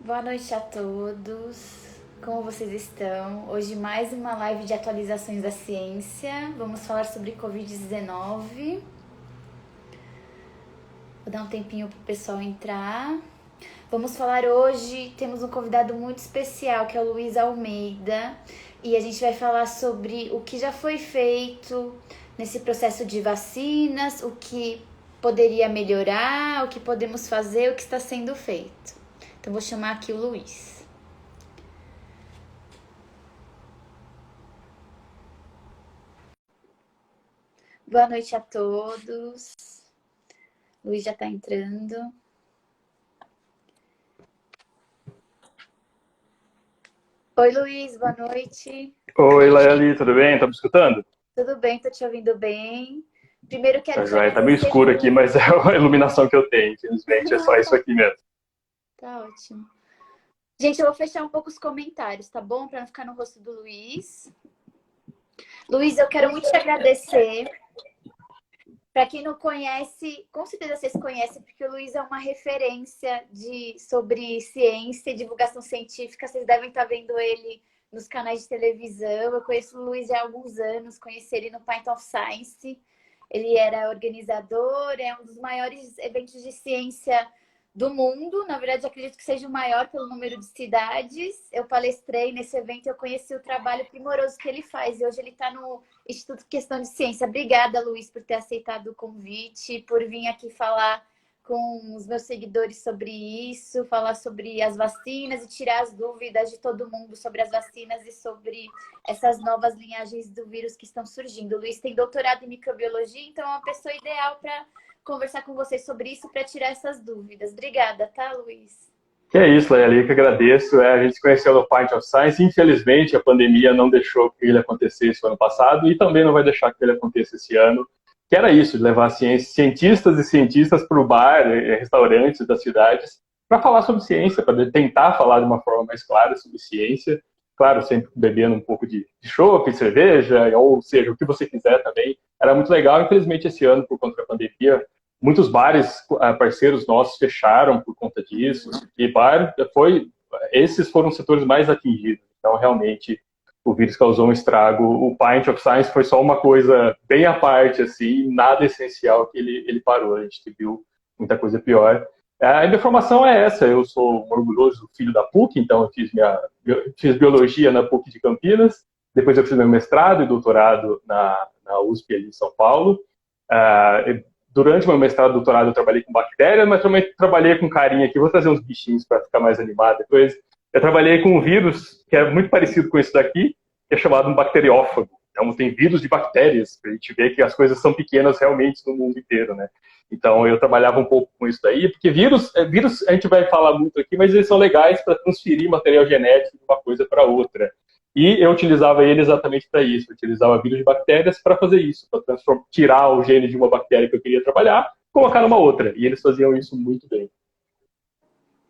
Boa noite a todos. Como vocês estão? Hoje mais uma live de atualizações da ciência. Vamos falar sobre Covid-19. Vou dar um tempinho para o pessoal entrar. Vamos falar hoje, temos um convidado muito especial, que é o Luiz Almeida. E a gente vai falar sobre o que já foi feito nesse processo de vacinas, o que poderia melhorar, o que podemos fazer, o que está sendo feito. Então, vou chamar aqui o Luiz. Boa noite a todos. O Luiz já está entrando. Oi, Luiz, boa noite. Oi, Laeli, tudo bem? Tá me escutando? Tudo bem? Tô te ouvindo bem. Primeiro quero Tá te joia, tá meio agradecer escuro aqui, por... mas é a iluminação que eu tenho, infelizmente, é só isso aqui mesmo. Tá ótimo. Gente, eu vou fechar um pouco os comentários, tá bom? Para não ficar no rosto do Luiz. Luiz, eu quero muito te agradecer. Para quem não conhece, com certeza vocês conhecem, porque o Luiz é uma referência sobre ciência e divulgação científica. Vocês devem estar vendo ele nos canais de televisão. Eu conheço o Luiz há alguns anos, conheci ele no Pint of Science. Ele era organizador, é um dos maiores eventos de ciência do mundo. Na verdade, acredito que seja o maior pelo número de cidades. Eu palestrei nesse evento e eu conheci o trabalho primoroso que ele faz. E hoje ele está no Instituto Questão de Ciência. Obrigada, Luiz, por ter aceitado o convite, por vir aqui falar com os meus seguidores sobre isso, falar sobre as vacinas e tirar as dúvidas de todo mundo sobre as vacinas e sobre essas novas linhagens do vírus que estão surgindo. O Luiz tem doutorado em microbiologia, então é uma pessoa ideal para conversar com vocês sobre isso, para tirar essas dúvidas. Obrigada, tá, Luiz? Que é isso, Laeli, que agradeço. A gente se conheceu no Pint of Science. Infelizmente, a pandemia não deixou que ele acontecesse o ano passado e também não vai deixar que ele aconteça esse ano. Que era isso, de levar cientistas e cientistas para o bar, restaurantes das cidades, para falar sobre ciência, para tentar falar de uma forma mais clara sobre ciência. Claro, sempre bebendo um pouco de chopp, cerveja, ou seja, o que você quiser também. Era muito legal. Infelizmente, esse ano, por conta da pandemia, muitos bares parceiros nossos fecharam por conta disso, e esses foram os setores mais atingidos. Então, realmente, o vírus causou um estrago. O Pint of Science foi só uma coisa bem à parte, assim, nada essencial que ele parou. A gente viu muita coisa pior. A minha formação é essa, eu sou um orgulhoso filho da PUC, então eu fiz biologia na PUC de Campinas, depois eu fiz meu mestrado e doutorado na USP ali em São Paulo. Durante meu mestrado e doutorado eu trabalhei com bactérias, mas também trabalhei com carinha aqui, vou trazer uns bichinhos para ficar mais animado depois. Eu trabalhei com um vírus que é muito parecido com esse daqui, que é chamado um bacteriófago. Então tem vírus de bactérias, para a gente ver que as coisas são pequenas realmente no mundo inteiro, né? Então eu trabalhava um pouco com isso daí, porque vírus a gente vai falar muito aqui, mas eles são legais para transferir material genético de uma coisa para outra. E eu utilizava ele exatamente para isso. Eu utilizava vírus de bactérias para fazer isso, para tirar o gene de uma bactéria que eu queria trabalhar, colocar numa outra. E eles faziam isso muito bem.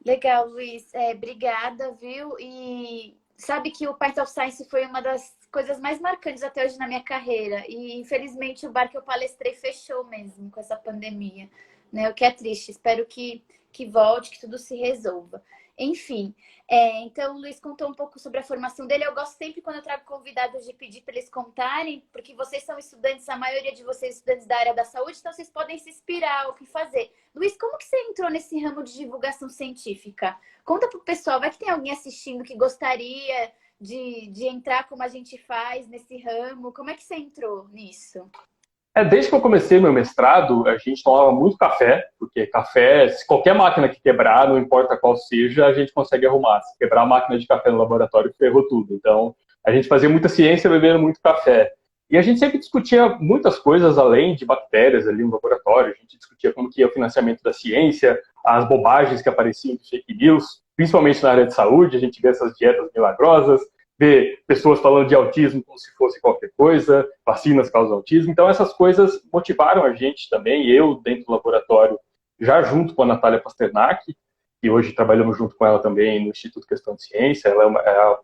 Legal, Luiz. Obrigada, viu? E sabe que o Pint of Science foi uma das coisas mais marcantes até hoje na minha carreira. E, infelizmente, o bar que eu palestrei fechou mesmo com essa pandemia, né? O que é triste. Espero que volte, que tudo se resolva. Enfim, então o Luiz contou um pouco sobre a formação dele. Eu gosto sempre, quando eu trago convidados, de pedir para eles contarem, porque vocês são estudantes, a maioria de vocês estudantes da área da saúde, então vocês podem se inspirar, o que fazer. Luiz, como que você entrou nesse ramo de divulgação científica? Conta pro pessoal, vai que tem alguém assistindo que gostaria de entrar como a gente faz nesse ramo. Como é que você entrou nisso? Desde que eu comecei meu mestrado, a gente tomava muito café, porque café, se qualquer máquina que quebrar, não importa qual seja, a gente consegue arrumar. Se quebrar a máquina de café no laboratório, ferrou tudo. Então, a gente fazia muita ciência bebendo muito café. E a gente sempre discutia muitas coisas além de bactérias ali no laboratório. A gente discutia como que é o financiamento da ciência, as bobagens que apareciam de fake news, principalmente na área de saúde. A gente vê essas dietas milagrosas, ver pessoas falando de autismo como se fosse qualquer coisa, vacinas causam autismo. Então, essas coisas motivaram a gente também, eu, dentro do laboratório, já junto com a Natália Pasternak, e hoje trabalhamos junto com ela também no Instituto Questão de Ciência, ela é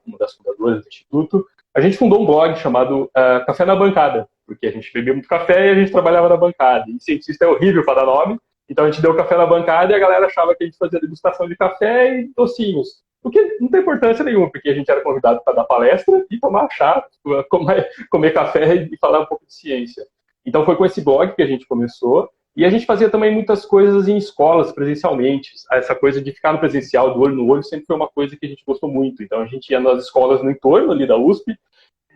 uma das fundadoras do Instituto. A gente fundou um blog chamado Café na Bancada, porque a gente bebia muito café e a gente trabalhava na bancada. E cientista é horrível para dar nome, Então a gente deu café na bancada e a galera achava que a gente fazia degustação de café e docinhos. O que não tem importância nenhuma, porque a gente era convidado para dar palestra e tomar chá, comer café e falar um pouco de ciência. Então foi com esse blog que a gente começou. E a gente fazia também muitas coisas em escolas, presencialmente. Essa coisa de ficar no presencial, do olho no olho, sempre foi uma coisa que a gente gostou muito. Então a gente ia nas escolas no entorno ali da USP.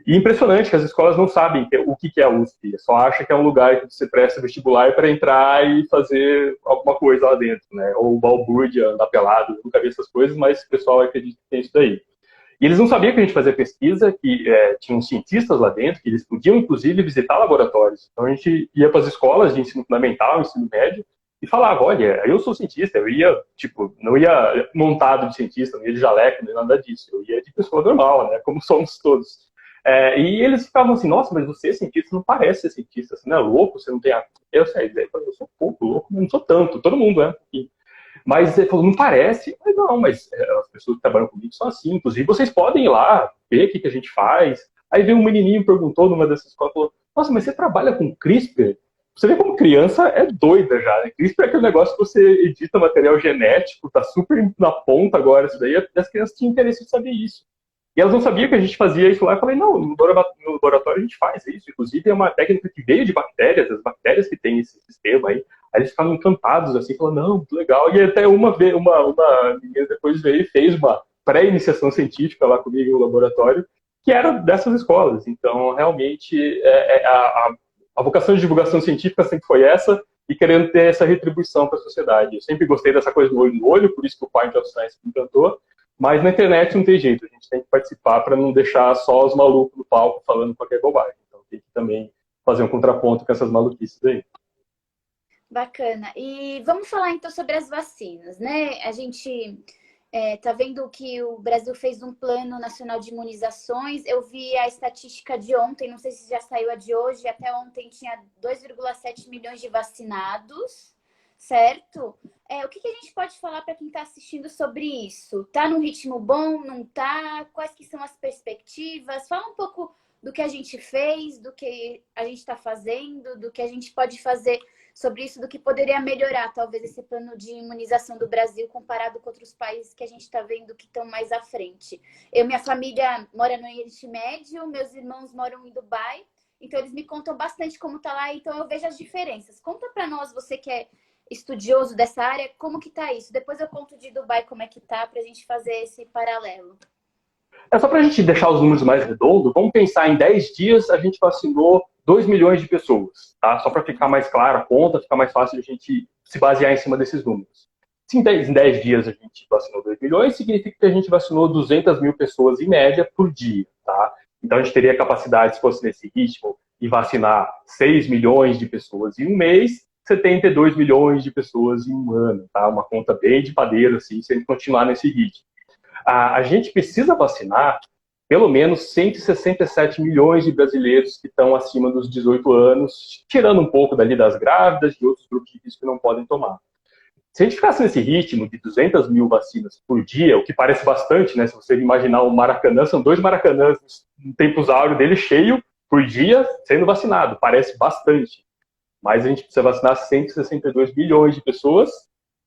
E impressionante que as escolas não sabem o que é a USP. Só acham que é um lugar que você presta vestibular para entrar e fazer alguma coisa lá dentro, né? Ou balbúrdia, andar pelado. Eu nunca vi essas coisas, mas o pessoal acredita que tem isso daí. E eles não sabiam que a gente fazia pesquisa, que tinham cientistas lá dentro, que eles podiam, inclusive, visitar laboratórios. Então, a gente ia para as escolas de ensino fundamental, ensino médio, e falava, olha, eu sou cientista. Eu ia, não ia montado de cientista, não ia de jaleco, nem nada disso. Eu ia de pessoa normal, né, como somos todos. E eles ficavam assim, nossa, mas você é cientista, não parece ser cientista, você não é louco, você não tem... Eu sou um pouco louco, mas não sou tanto, todo mundo é. Mas ele falou, não parece? Mas não, mas as pessoas que trabalham comigo são assim. Inclusive, vocês podem ir lá, ver o que a gente faz. Aí veio um menininho e perguntou numa dessas escolas, falou, nossa, mas você trabalha com CRISPR? Você vê como criança é doida já, né? CRISPR é aquele negócio que você edita material genético, tá super na ponta agora, isso daí. As crianças tinham interesse em saber isso. E elas não sabiam que a gente fazia isso lá. Eu falei, não, no laboratório a gente faz isso. Inclusive, é uma técnica que veio de bactérias, as bactérias que têm esse sistema aí. Aí eles ficavam encantados, assim, falando, não, muito legal. E até uma menina depois veio e fez uma pré-iniciação científica lá comigo no laboratório, que era dessas escolas. Então, realmente, a vocação de divulgação científica sempre foi essa, e querendo ter essa retribuição para a sociedade. Eu sempre gostei dessa coisa do olho no olho, por isso que o Pint of Science me encantou. Mas na internet não tem jeito, a gente tem que participar para não deixar só os malucos no palco falando qualquer bobagem. Então tem que também fazer um contraponto com essas maluquices aí. Bacana. E vamos falar então sobre as vacinas, né? A gente tá vendo que o Brasil fez um plano nacional de imunizações. Eu vi a estatística de ontem, não sei se já saiu a de hoje, até ontem tinha 2,7 milhões de vacinados, certo? O que a gente pode falar para quem está assistindo sobre isso? Tá num ritmo bom? Não tá? Quais que são as perspectivas? Fala um pouco do que a gente fez, do que a gente está fazendo, do que a gente pode fazer sobre isso, do que poderia melhorar, talvez, esse plano de imunização do Brasil comparado com outros países que a gente está vendo que estão mais à frente. Minha família mora no Oriente Médio, meus irmãos moram em Dubai, então eles me contam bastante como está lá, então eu vejo as diferenças. Conta para nós, você que é estudioso dessa área, como que tá isso? Depois eu conto de Dubai como é que tá, pra gente fazer esse paralelo. Só pra gente deixar os números mais redondos, vamos pensar em 10 dias a gente vacinou 2 milhões de pessoas, tá? Só para ficar mais clara a conta, ficar mais fácil a gente se basear em cima desses números. Se em 10 dias a gente vacinou 2 milhões, significa que a gente vacinou 200 mil pessoas em média por dia, tá? Então a gente teria capacidade, se fosse nesse ritmo, de vacinar 6 milhões de pessoas em um mês, 72 milhões de pessoas em um ano, tá? Uma conta bem de padeiro, assim, se a gente continuar nesse ritmo. A gente precisa vacinar pelo menos 167 milhões de brasileiros que estão acima dos 18 anos, tirando um pouco dali das grávidas e outros grupos de risco que não podem tomar. Se a gente ficasse nesse ritmo de 200 mil vacinas por dia, o que parece bastante, né? Se você imaginar um Maracanã, são 2 Maracanãs no tempos áureos dele cheio por dia sendo vacinado, parece bastante. Mas a gente precisa vacinar 162 milhões de pessoas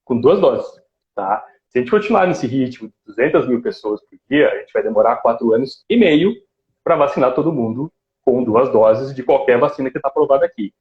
com 2 doses, tá? Se a gente continuar nesse ritmo de 200 mil pessoas por dia, a gente vai demorar 4 anos e meio para vacinar todo mundo com 2 doses de qualquer vacina que está aprovada aqui.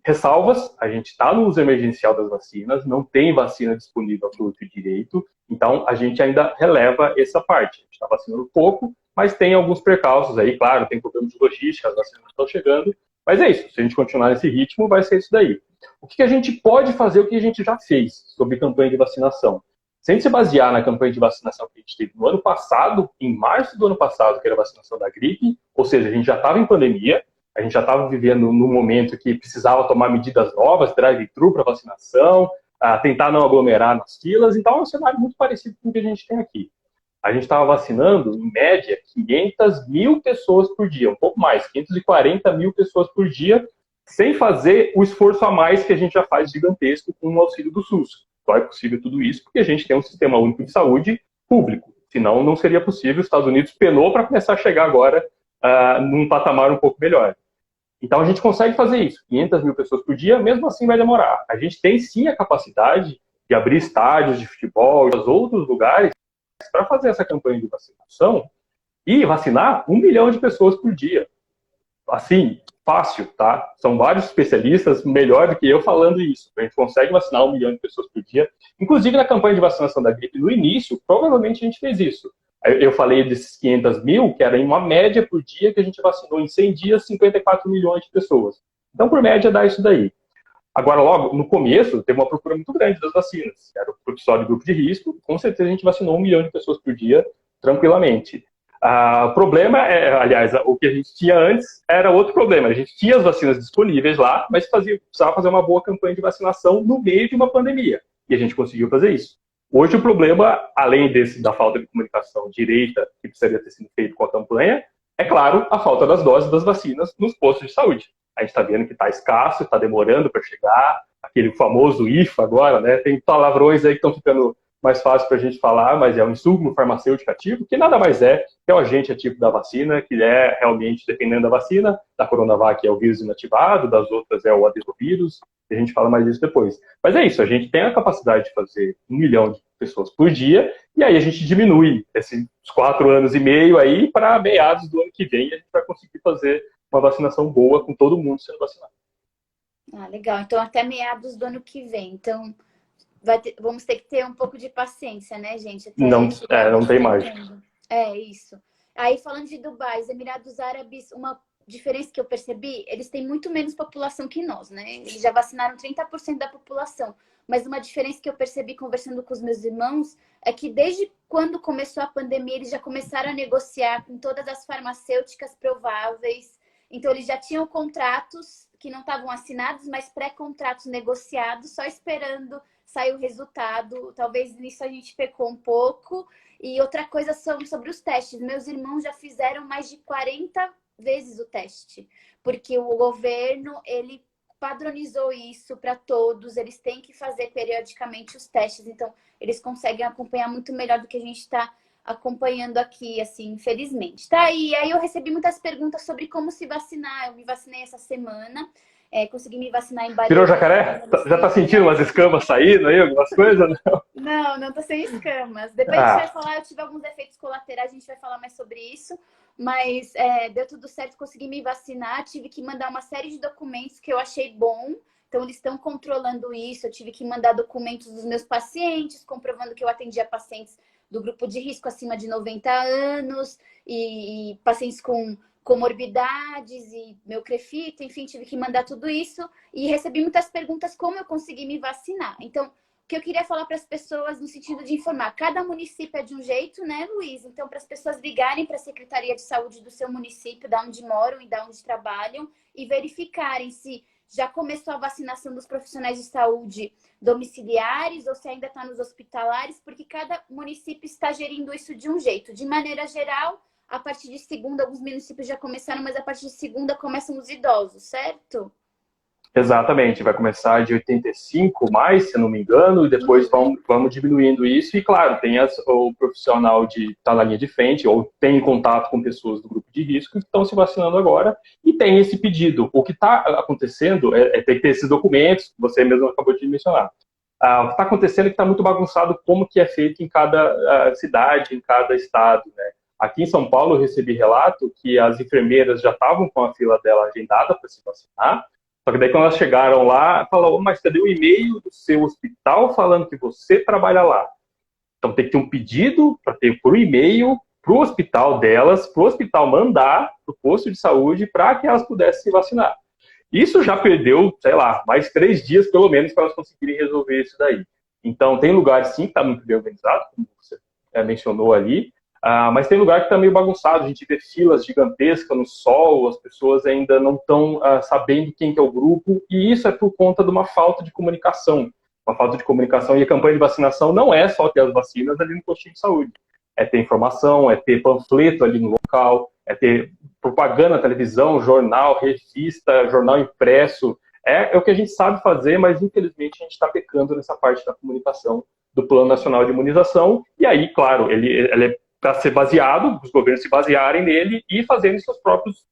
Ressalvas, a gente está no uso emergencial das vacinas, não tem vacina disponível para o direito, então a gente ainda releva essa parte. A gente está vacinando pouco, mas tem alguns precalços aí, claro, tem problemas de logística, as vacinas estão chegando, mas é isso, se a gente continuar nesse ritmo, vai ser isso daí. O que a gente pode fazer, o que a gente já fez sobre campanha de vacinação? Se a gente se basear na campanha de vacinação que a gente teve no ano passado, em março do ano passado, que era a vacinação da gripe, ou seja, a gente já estava em pandemia, a gente já estava vivendo num momento que precisava tomar medidas novas, drive-thru para vacinação, tentar não aglomerar nas filas, então é um cenário muito parecido com o que a gente tem aqui. A gente estava vacinando, em média, 500 mil pessoas por dia, um pouco mais, 540 mil pessoas por dia, sem fazer o esforço a mais que a gente já faz gigantesco com o auxílio do SUS. Só é possível tudo isso porque a gente tem um sistema único de saúde público. Senão, não seria possível. Os Estados Unidos penou para começar a chegar agora num patamar um pouco melhor. Então a gente consegue fazer isso, 500 mil pessoas por dia, mesmo assim vai demorar. A gente tem sim a capacidade de abrir estádios de futebol e outros lugares para fazer essa campanha de vacinação e vacinar 1 milhão de pessoas por dia. Assim, fácil, tá? São vários especialistas, melhor do que eu, falando isso. A gente consegue vacinar 1 milhão de pessoas por dia. Inclusive, na campanha de vacinação da gripe, no início, provavelmente a gente fez isso. Eu falei desses 500 mil, que era em uma média por dia, que a gente vacinou em 100 dias 54 milhões de pessoas. Então, por média, dá isso daí. Agora, logo, no começo, teve uma procura muito grande das vacinas. Era o pessoal de grupo de risco, com certeza a gente vacinou 1 milhão de pessoas por dia, tranquilamente. O problema aliás, o que a gente tinha antes era outro problema. A gente tinha as vacinas disponíveis lá, mas precisava fazer uma boa campanha de vacinação no meio de uma pandemia. E a gente conseguiu fazer isso. Hoje o problema, além da falta de comunicação direita, que precisaria ter sido feito com a campanha, é claro, a falta das doses das vacinas nos postos de saúde. A gente está vendo que está escasso, está demorando para chegar, aquele famoso IFA agora, né? Tem palavrões aí que estão ficando mais fácil para a gente falar, mas é um insumo farmacêutico ativo, que nada mais é que o agente ativo da vacina, que é realmente, dependendo da vacina, da Coronavac é o vírus inativado, das outras é o adenovirus, e a gente fala mais disso depois. Mas é isso, a gente tem a capacidade de fazer 1 milhão de pessoas por dia, e aí a gente diminui esses 4 anos e meio aí para meados do ano que vem, e a gente vai conseguir fazer uma vacinação boa com todo mundo sendo vacinado. Legal. Então, até meados do ano que vem. Então, vamos ter que ter um pouco de paciência, né, gente? Não tem mais. Isso. Aí, falando de Dubai, os Emirados Árabes, uma diferença que eu percebi, eles têm muito menos população que nós, né? Eles já vacinaram 30% da população. Mas uma diferença que eu percebi conversando com os meus irmãos é que desde quando começou a pandemia, eles já começaram a negociar com todas as farmacêuticas prováveis. Então, eles já tinham contratos que não estavam assinados, mas pré-contratos negociados, só esperando sair o resultado. Talvez nisso a gente pecou um pouco. E outra coisa são sobre os testes. Meus irmãos já fizeram mais de 40 vezes o teste, porque o governo, ele padronizou isso para todos, eles têm que fazer periodicamente os testes, então eles conseguem acompanhar muito melhor do que a gente está acompanhando aqui, assim, infelizmente. Tá, e aí eu recebi muitas perguntas sobre como se vacinar. Eu me vacinei essa semana, consegui me vacinar em Bahia. Virou jacaré? Já tá sentindo umas escamas saindo aí, algumas coisas? Não tô sem escamas. Depois a gente vai falar, eu tive alguns efeitos colaterais, a gente vai falar mais sobre isso. Mas deu tudo certo, consegui me vacinar. Tive que mandar uma série de documentos que eu achei bom. Então, eles estão controlando isso. Eu tive que mandar documentos dos meus pacientes, comprovando que eu atendia pacientes do grupo de risco acima de 90 anos e pacientes com comorbidades e meu crefito, enfim, tive que mandar tudo isso e recebi muitas perguntas como eu consegui me vacinar. Então, o que eu queria falar para as pessoas no sentido de informar, cada município é de um jeito, né, Luiz? Então, para as pessoas ligarem para a Secretaria de Saúde do seu município, da onde moram e da onde trabalham, e verificarem se já começou a vacinação dos profissionais de saúde domiciliares ou se ainda está nos hospitalares, porque cada município está gerindo isso de um jeito. De maneira geral, a partir de segunda, alguns municípios já começaram, mas a partir de segunda começam os idosos, certo? Exatamente, vai começar de 85 mais, se eu não me engano, e depois vamos diminuindo isso. E claro, tem o profissional de estar na linha de frente ou tem contato com pessoas do grupo de risco que estão se vacinando agora e tem esse pedido. O que está acontecendo tem que ter esses documentos, que você mesmo acabou de mencionar. O que está acontecendo é que está muito bagunçado como que é feito em cada cidade, em cada estado, né? Aqui em São Paulo eu recebi relato que as enfermeiras já estavam com a fila dela agendada para se vacinar. Só que daí quando elas chegaram lá, falaram, mas cadê o e-mail do seu hospital falando que você trabalha lá? Então tem que ter um pedido para ter por e-mail para o hospital delas, para o hospital mandar para o posto de saúde para que elas pudessem se vacinar. Isso já perdeu, sei lá, mais 3 dias pelo menos para elas conseguirem resolver isso daí. Então tem lugares sim que está muito bem organizado, como você mencionou ali, mas tem lugar que está meio bagunçado, a gente vê filas gigantescas no sol, as pessoas ainda não estão sabendo quem que é o grupo, e isso é por conta de uma falta de comunicação. Uma falta de comunicação, e a campanha de vacinação não é só ter as vacinas ali no postinho de saúde. É ter informação, é ter panfleto ali no local, é ter propaganda na televisão, jornal, revista, jornal impresso. É o que a gente sabe fazer, mas infelizmente a gente está pecando nessa parte da comunicação do Plano Nacional de Imunização, e aí, claro, ele é para ser baseado, os governos se basearem nele e fazendo seus próprios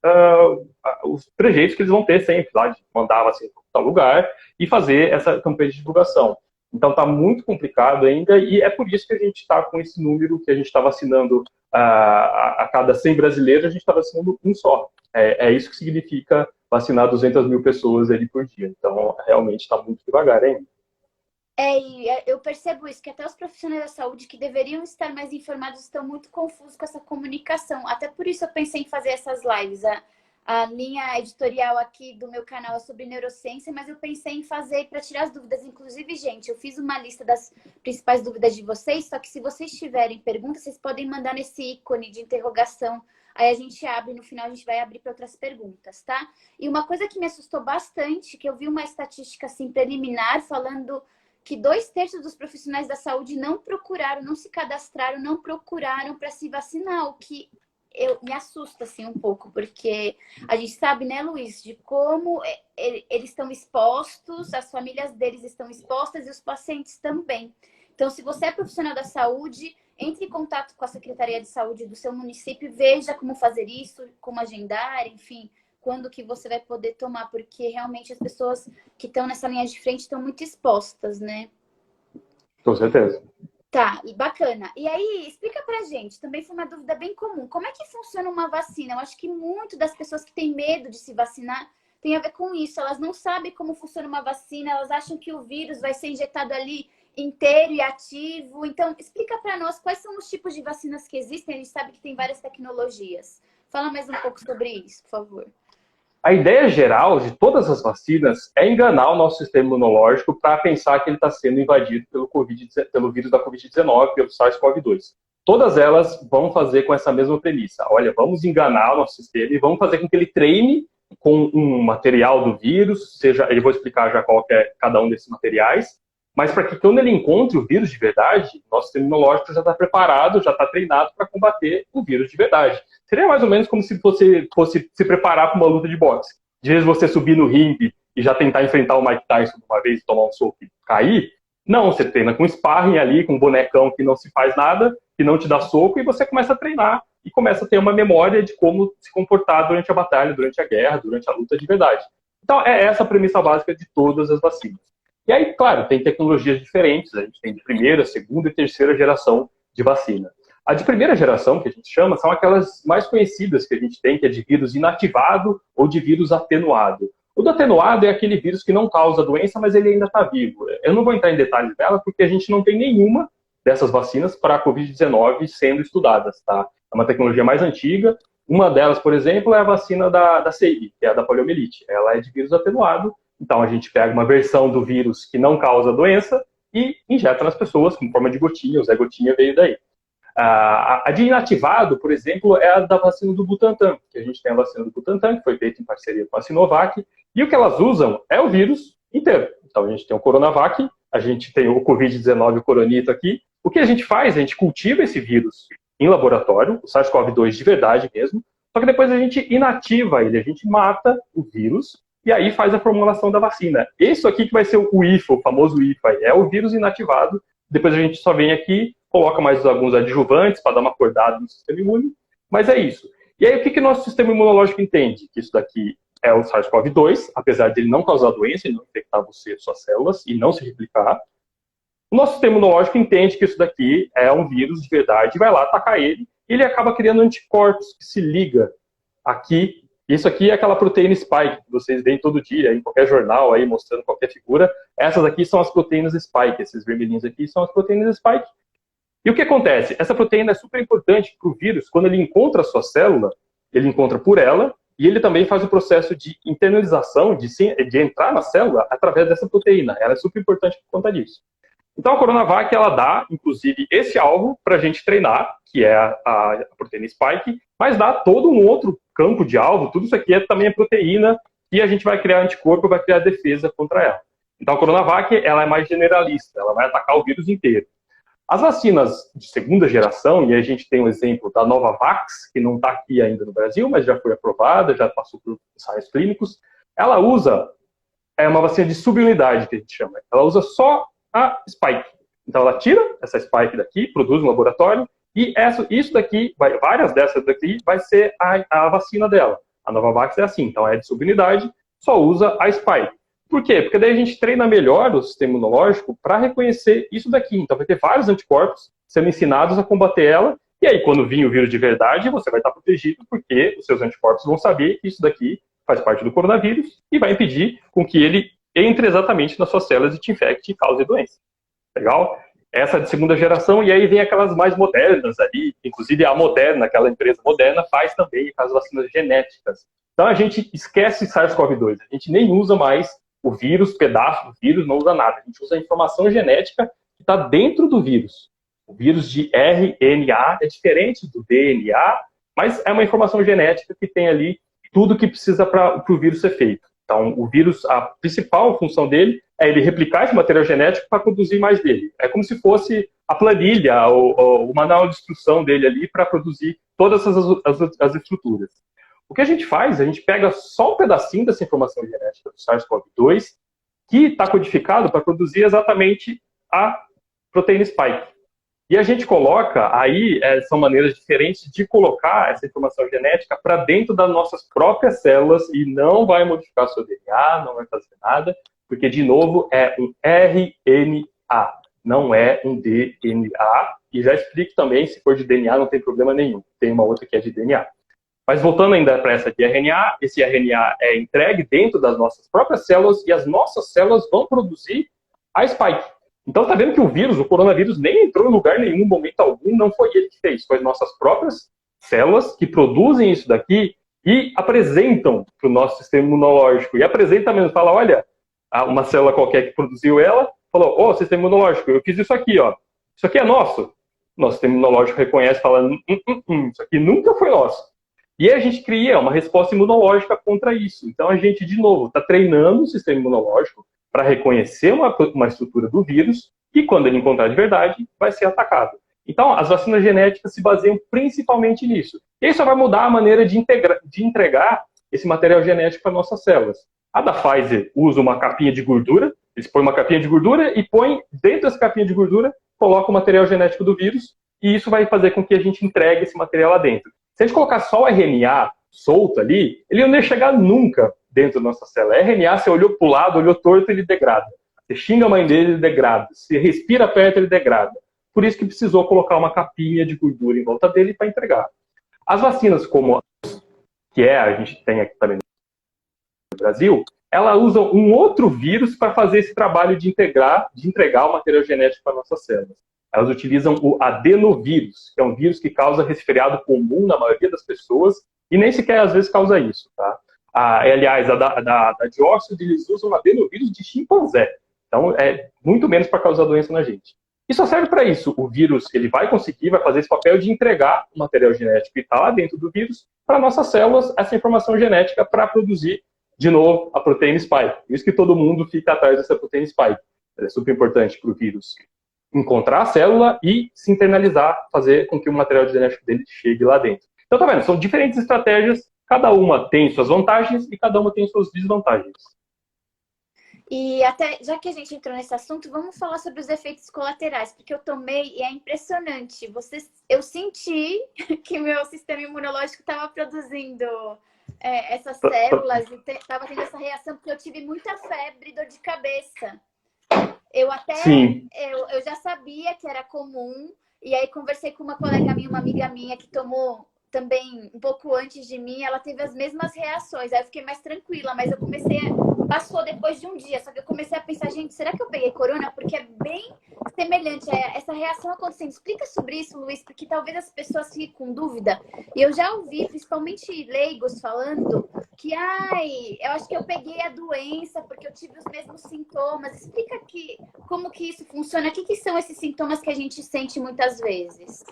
os trejeitos que eles vão ter sempre, lá de mandar a vacina para tal lugar e fazer essa campanha de divulgação. Então está muito complicado ainda e é por isso que a gente está com esse número que a gente está vacinando a cada 100 brasileiros, a gente está vacinando um só. É isso que significa vacinar 200 mil pessoas ali por dia. Então realmente está muito devagar ainda. E eu percebo isso, que até os profissionais da saúde que deveriam estar mais informados estão muito confusos com essa comunicação. Até por isso eu pensei em fazer essas lives. A linha editorial aqui do meu canal é sobre neurociência, mas eu pensei em fazer para tirar as dúvidas. Inclusive, gente, eu fiz uma lista das principais dúvidas de vocês, só que se vocês tiverem perguntas, vocês podem mandar nesse ícone de interrogação. Aí a gente abre, no final a gente vai abrir para outras perguntas, tá? E uma coisa que me assustou bastante, que eu vi uma estatística assim preliminar falando que 2/3 dos profissionais da saúde não procuraram, não se cadastraram, não procuraram para se vacinar, o que me assusta assim um pouco, porque a gente sabe, né, Luiz, de como eles estão expostos, as famílias deles estão expostas e os pacientes também. Então, se você é profissional da saúde, entre em contato com a Secretaria de Saúde do seu município, veja como fazer isso, como agendar, enfim, quando que você vai poder tomar, porque realmente as pessoas que estão nessa linha de frente estão muito expostas, né? Com certeza. Tá, e bacana. E aí, explica pra gente, também foi uma dúvida bem comum, como é que funciona uma vacina? Eu acho que muito das pessoas que têm medo de se vacinar tem a ver com isso, elas não sabem como funciona uma vacina, elas acham que o vírus vai ser injetado ali inteiro e ativo. Então, explica pra nós quais são os tipos de vacinas que existem, a gente sabe que tem várias tecnologias. Fala mais um pouco sobre isso, por favor. A ideia geral de todas as vacinas é enganar o nosso sistema imunológico para pensar que ele está sendo invadido pelo vírus da Covid-19, pelo SARS-CoV-2. Todas elas vão fazer com essa mesma premissa. Olha, vamos enganar o nosso sistema e vamos fazer com que ele treine com um material do vírus, eu vou explicar já qual é cada um desses materiais, mas para que quando ele encontre o vírus de verdade, nosso sistema imunológico já está preparado, já está treinado para combater o vírus de verdade. Seria mais ou menos como se você fosse se preparar para uma luta de boxe. De vez você subir no ringue e já tentar enfrentar o Mike Tyson uma vez e tomar um soco e cair. Não, você treina com sparring ali, com um bonecão que não se faz nada, que não te dá soco, e você começa a treinar e começa a ter uma memória de como se comportar durante a batalha, durante a guerra, durante a luta de verdade. Então, é essa a premissa básica de todas as vacinas. E aí, claro, tem tecnologias diferentes, a gente tem de primeira, segunda e terceira geração de vacina. A de primeira geração, que a gente chama, são aquelas mais conhecidas que a gente tem, que é de vírus inativado ou de vírus atenuado. O do atenuado é aquele vírus que não causa doença, mas ele ainda está vivo. Eu não vou entrar em detalhes dela, porque a gente não tem nenhuma dessas vacinas para a Covid-19 sendo estudadas, tá? É uma tecnologia mais antiga. Uma delas, por exemplo, é a vacina da SAVE, que é a da poliomielite. Ela é de vírus atenuado, então a gente pega uma versão do vírus que não causa doença e injeta nas pessoas com forma de gotinha, o Zé Gotinha veio daí. A de inativado, por exemplo, é a da vacina do Butantan, que a gente tem a vacina do Butantan, que foi feita em parceria com a Sinovac, e o que elas usam é o vírus inteiro. Então a gente tem o Coronavac, a gente tem o Covid-19, o Coronito aqui. O que a gente faz? A gente cultiva esse vírus em laboratório, o SARS-CoV-2 de verdade mesmo, só que depois a gente inativa ele, a gente mata o vírus, e aí faz a formulação da vacina. Isso aqui que vai ser o IFA, o famoso IFA, é o vírus inativado. Depois a gente só vem aqui, coloca mais alguns adjuvantes para dar uma acordada no sistema imune, mas é isso. E aí o que o nosso sistema imunológico entende? Que isso daqui é o SARS-CoV-2, apesar de ele não causar doença, ele não infectar você, suas células, e não se replicar. O nosso sistema imunológico entende que isso daqui é um vírus de verdade, vai lá atacar ele, e ele acaba criando anticorpos que se liga aqui. Isso aqui é aquela proteína spike que vocês veem todo dia, em qualquer jornal, aí mostrando qualquer figura. Essas aqui são as proteínas spike, esses vermelhinhos aqui são as proteínas spike. E o que acontece? Essa proteína é super importante para o vírus, quando ele encontra a sua célula, ele encontra por ela, e ele também faz o processo de internalização, de entrar na célula, através dessa proteína. Ela é super importante por conta disso. Então a Coronavac, ela dá, inclusive, esse alvo para a gente treinar, que é a proteína spike, mas dá todo um outro campo de alvo, tudo isso aqui também é proteína, e a gente vai criar anticorpo, vai criar defesa contra ela. Então a Coronavac, ela é mais generalista, ela vai atacar o vírus inteiro. As vacinas de segunda geração, e a gente tem um exemplo da Novavax, que não está aqui ainda no Brasil, mas já foi aprovada, já passou por ensaios clínicos, ela usa, uma vacina de subunidade, que a gente chama, ela usa só a spike. Então ela tira essa spike daqui, produz no laboratório, E isso daqui, várias dessas daqui, vai ser a vacina dela. A Novavax é assim, então é de subunidade, só usa a spike. Por quê? Porque daí a gente treina melhor o sistema imunológico para reconhecer isso daqui. Então vai ter vários anticorpos sendo ensinados a combater ela, e aí quando vir o vírus de verdade, você vai estar protegido, porque os seus anticorpos vão saber que isso daqui faz parte do coronavírus e vai impedir com que ele entre exatamente nas suas células e te infecte e cause doença. Legal? Essa é de segunda geração, e aí vem aquelas mais modernas ali, inclusive a Moderna, aquela empresa Moderna, faz também as vacinas genéticas. Então a gente esquece SARS-CoV-2, a gente nem usa mais o vírus, pedaço do vírus, não usa nada. A gente usa a informação genética que está dentro do vírus. O vírus de RNA é diferente do DNA, mas é uma informação genética que tem ali tudo que precisa para o vírus ser feito. Então, o vírus, a principal função dele é ele replicar esse material genético para produzir mais dele. É como se fosse a planilha, o manual de instrução dele ali para produzir todas as estruturas. O que a gente faz, a gente pega só um pedacinho dessa informação genética do SARS-CoV-2 que está codificado para produzir exatamente a proteína spike. E a gente coloca, aí são maneiras diferentes de colocar essa informação genética para dentro das nossas próprias células e não vai modificar seu DNA, não vai fazer nada, porque, de novo, é um RNA, não é um DNA. E já explico também, se for de DNA não tem problema nenhum, tem uma outra que é de DNA. Mas voltando ainda para essa de RNA, esse RNA é entregue dentro das nossas próprias células e as nossas células vão produzir a spike. Então, tá vendo que o vírus, o coronavírus, nem entrou em lugar nenhum, momento algum, não foi ele que fez. Foi nossas próprias células que produzem isso daqui e apresentam para o nosso sistema imunológico. E apresenta mesmo, fala, olha, uma célula qualquer que produziu ela, falou, ô, sistema imunológico, eu fiz isso aqui, ó. Isso aqui é nosso. Nosso sistema imunológico reconhece, falando, isso aqui nunca foi nosso. E aí a gente cria uma resposta imunológica contra isso. Então, a gente, de novo, está treinando o sistema imunológico para reconhecer uma estrutura do vírus e, quando ele encontrar de verdade, vai ser atacado. Então, as vacinas genéticas se baseiam principalmente nisso. E isso vai mudar a maneira de entregar esse material genético para nossas células. A da Pfizer usa uma capinha de gordura, eles põem uma capinha de gordura e põem dentro dessa capinha de gordura, coloca o material genético do vírus e isso vai fazer com que a gente entregue esse material lá dentro. Se a gente colocar só o RNA solto ali, ele não ia chegar nunca dentro da nossa célula. RNA, você olhou para o lado, olhou torto, ele degrada. Você xinga a mãe dele, ele degrada. Se respira perto, ele degrada. Por isso que precisou colocar uma capinha de gordura em volta dele para entregar. As vacinas como a gente tem aqui também no Brasil, elas usam um outro vírus para fazer esse trabalho de entregar o material genético para nossas células. Elas utilizam o adenovírus, que é um vírus que causa resfriado comum na maioria das pessoas e nem sequer às vezes causa isso, tá? Aliás, a da de Oxford, eles usam adenovírus de chimpanzé. Então, é muito menos para causar doença na gente. E só serve para isso. O vírus, ele vai fazer esse papel de entregar o material genético que está lá dentro do vírus para nossas células, essa informação genética para produzir, de novo, a proteína spike. Por isso que todo mundo fica atrás dessa proteína spike. Ela é super importante para o vírus encontrar a célula e se internalizar, fazer com que o material genético dele chegue lá dentro. Então, tá vendo? São diferentes estratégias. Cada uma tem suas vantagens e cada uma tem suas desvantagens. E até, já que a gente entrou nesse assunto, vamos falar sobre os efeitos colaterais, porque eu tomei e é impressionante. Eu senti que meu sistema imunológico estava produzindo essas células e estava tendo essa reação, porque eu tive muita febre e dor de cabeça. Eu já sabia que era comum, e aí conversei com uma colega minha, uma amiga minha que tomou também um pouco antes de mim, ela teve as mesmas reações. Aí eu fiquei mais tranquila, mas eu passou depois de um dia, só que eu comecei a pensar, gente, será que eu peguei corona? Porque é bem semelhante a essa reação acontecendo. Explica sobre isso, Luiz, porque talvez as pessoas fiquem com dúvida. E eu já ouvi, principalmente leigos, falando que, eu acho que eu peguei a doença porque eu tive os mesmos sintomas. Explica como que isso funciona, o que são esses sintomas que a gente sente muitas vezes?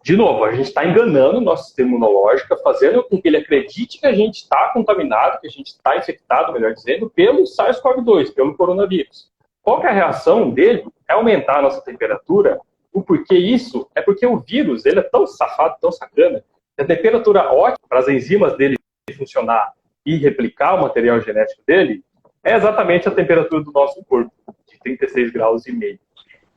De novo, a gente está enganando o nosso sistema imunológico, fazendo com que ele acredite que a gente está contaminado, que a gente está infectado, melhor dizendo, pelo SARS-CoV-2, pelo coronavírus. Qual que é a reação dele? É aumentar a nossa temperatura. O porquê isso? É porque o vírus, ele é tão safado, tão sacana, que a temperatura ótima para as enzimas dele funcionar e replicar o material genético dele é exatamente a temperatura do nosso corpo, de 36 graus e meio.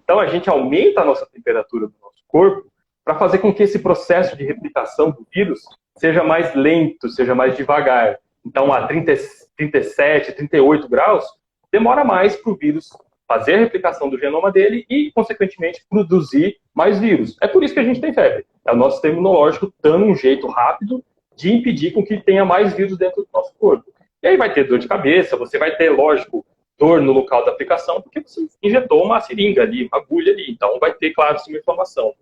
Então, a gente aumenta a nossa temperatura do nosso corpo para fazer com que esse processo de replicação do vírus seja mais lento, seja mais devagar. Então, a 37, 38 graus, demora mais para o vírus fazer a replicação do genoma dele e, consequentemente, produzir mais vírus. É por isso que a gente tem febre. É o nosso sistema imunológico dando um jeito rápido de impedir com que tenha mais vírus dentro do nosso corpo. E aí vai ter dor de cabeça, você vai ter, lógico, dor no local da aplicação, porque você injetou uma seringa ali, uma agulha ali. Então, vai ter, claro, uma inflamação.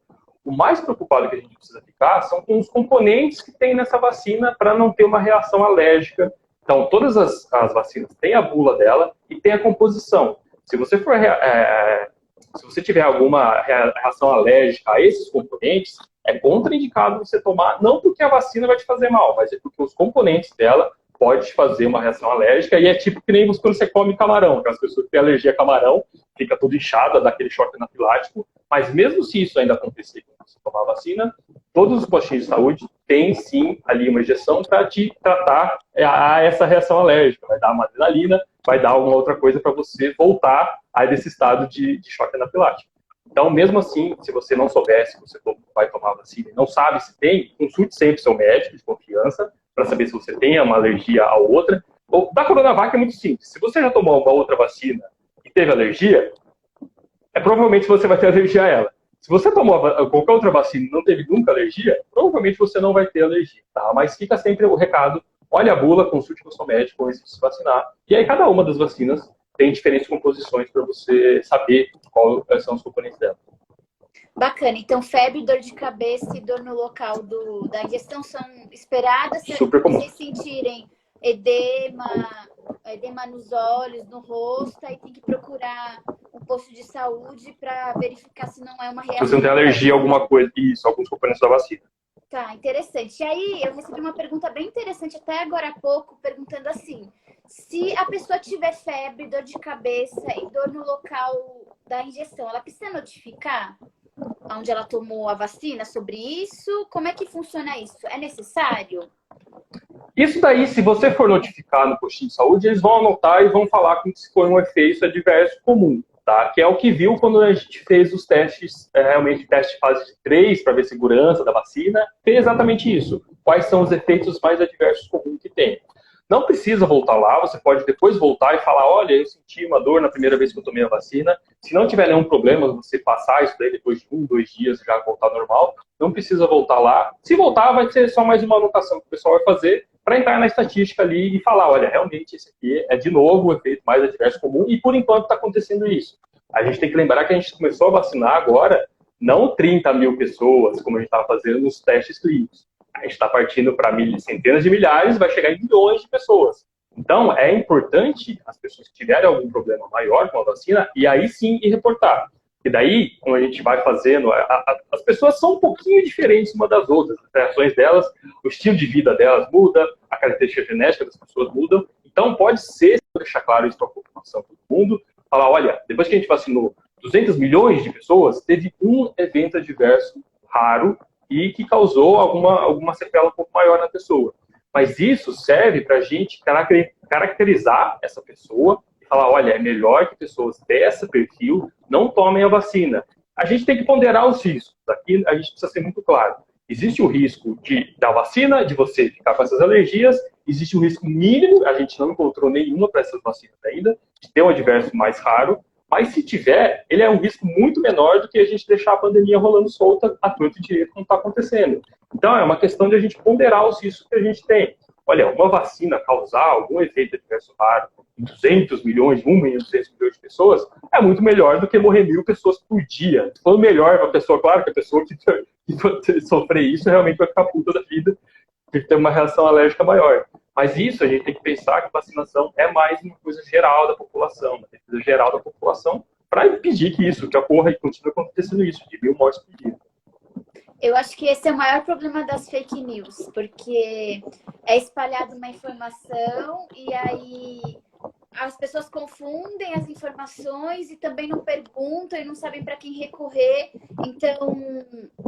O mais preocupado que a gente precisa ficar são com os componentes que tem nessa vacina para não ter uma reação alérgica. Então, todas as vacinas têm a bula dela e tem a composição. Se você se você tiver alguma reação alérgica a esses componentes, é contraindicado você tomar, não porque a vacina vai te fazer mal, mas é porque os componentes dela podem te fazer uma reação alérgica, e é tipo que nem quando você come camarão, aquelas pessoas que têm alergia a camarão, fica tudo inchado, dá aquele choque anafilático, mas mesmo se isso ainda acontecer quando você tomar a vacina, todos os postinhos de saúde têm sim ali uma injeção para te tratar a essa reação alérgica, vai dar uma adrenalina, vai dar alguma outra coisa para você voltar a desse estado de choque anafilático. Então, mesmo assim, se você não soubesse que você vai tomar a vacina e não sabe se tem, consulte sempre seu médico de confiança para saber se você tem uma alergia a outra. Da Coronavac é muito simples. Se você já tomou uma outra vacina e teve alergia, provavelmente você vai ter alergia a ela. Se você tomou qualquer outra vacina e não teve nunca alergia, provavelmente você não vai ter alergia, tá? Mas fica sempre o recado, olhe a bula, consulte com o seu médico antes de se vacinar. E aí cada uma das vacinas tem diferentes composições para você saber quais são os componentes dela. Bacana. Então, febre, dor de cabeça e dor no local da injeção são esperadas. Super comum. Se vocês sentirem edema nos olhos, no rosto, aí tem que procurar um posto de saúde para verificar se não é uma reação. Se você não tem alergia a alguma coisa, isso, alguns componentes da vacina. Tá, interessante. E aí, eu recebi uma pergunta bem interessante até agora há pouco, perguntando assim, se a pessoa tiver febre, dor de cabeça e dor no local da injeção, ela precisa notificar onde ela tomou a vacina sobre isso? Como é que funciona isso? É necessário? Isso daí, se você for notificar no postinho de saúde, eles vão anotar e vão falar como se foi um efeito adverso comum, tá? Que é o que viu quando a gente fez os testes, realmente teste de fase 3 para ver segurança da vacina, tem exatamente isso. Quais são os efeitos mais adversos comuns que tem. Não precisa voltar lá, você pode depois voltar e falar, olha, eu senti uma dor na primeira vez que eu tomei a vacina. Se não tiver nenhum problema, você passar isso daí depois de 1, 2 dias já voltar ao normal, não precisa voltar lá. Se voltar, vai ser só mais uma anotação que o pessoal vai fazer para entrar na estatística ali e falar, olha, realmente esse aqui é de novo o efeito mais adverso comum e por enquanto está acontecendo isso. A gente tem que lembrar que a gente começou a vacinar agora, não 30 mil pessoas, como a gente estava fazendo nos testes clínicos. A gente está partindo para centenas de milhares, vai chegar em milhões de pessoas. Então, é importante as pessoas que tiverem algum problema maior com a vacina, e aí sim ir reportar. E daí, como a gente vai fazendo, as pessoas são um pouquinho diferentes uma das outras. As reações delas, o estilo de vida delas muda, a característica genética das pessoas mudam. Então, pode ser, deixar claro isso para a população, todo mundo, falar, olha, depois que a gente vacinou 200 milhões de pessoas, teve um evento adverso raro e que causou alguma sequela um pouco maior na pessoa. Mas isso serve para a gente caracterizar essa pessoa e falar, olha, é melhor que pessoas desse perfil não tomem a vacina. A gente tem que ponderar os riscos. Aqui a gente precisa ser muito claro. Existe o risco da vacina, de você ficar com essas alergias, existe um risco mínimo, a gente não encontrou nenhuma para essas vacinas ainda, de ter um adverso mais raro, mas se tiver, ele é um risco muito menor do que a gente deixar a pandemia rolando solta a torto e direito como está acontecendo. Então, é uma questão de a gente ponderar os riscos que a gente tem. Olha, uma vacina causar algum efeito adverso raro em 200 milhões, 1 milhão e 200 milhões de pessoas, é muito melhor do que morrer 1.000 pessoas por dia. Se for melhor para a pessoa, claro que a pessoa que sofrer isso realmente vai ficar puta da vida, de ter uma reação alérgica maior. Mas isso a gente tem que pensar que vacinação é mais uma coisa geral da população, uma defesa geral da população, para impedir que isso, que ocorra e continue acontecendo isso, de 1.000 mortes por dia. Eu acho que esse é o maior problema das fake news, porque é espalhada uma informação e aí as pessoas confundem as informações e também não perguntam e não sabem para quem recorrer. Então,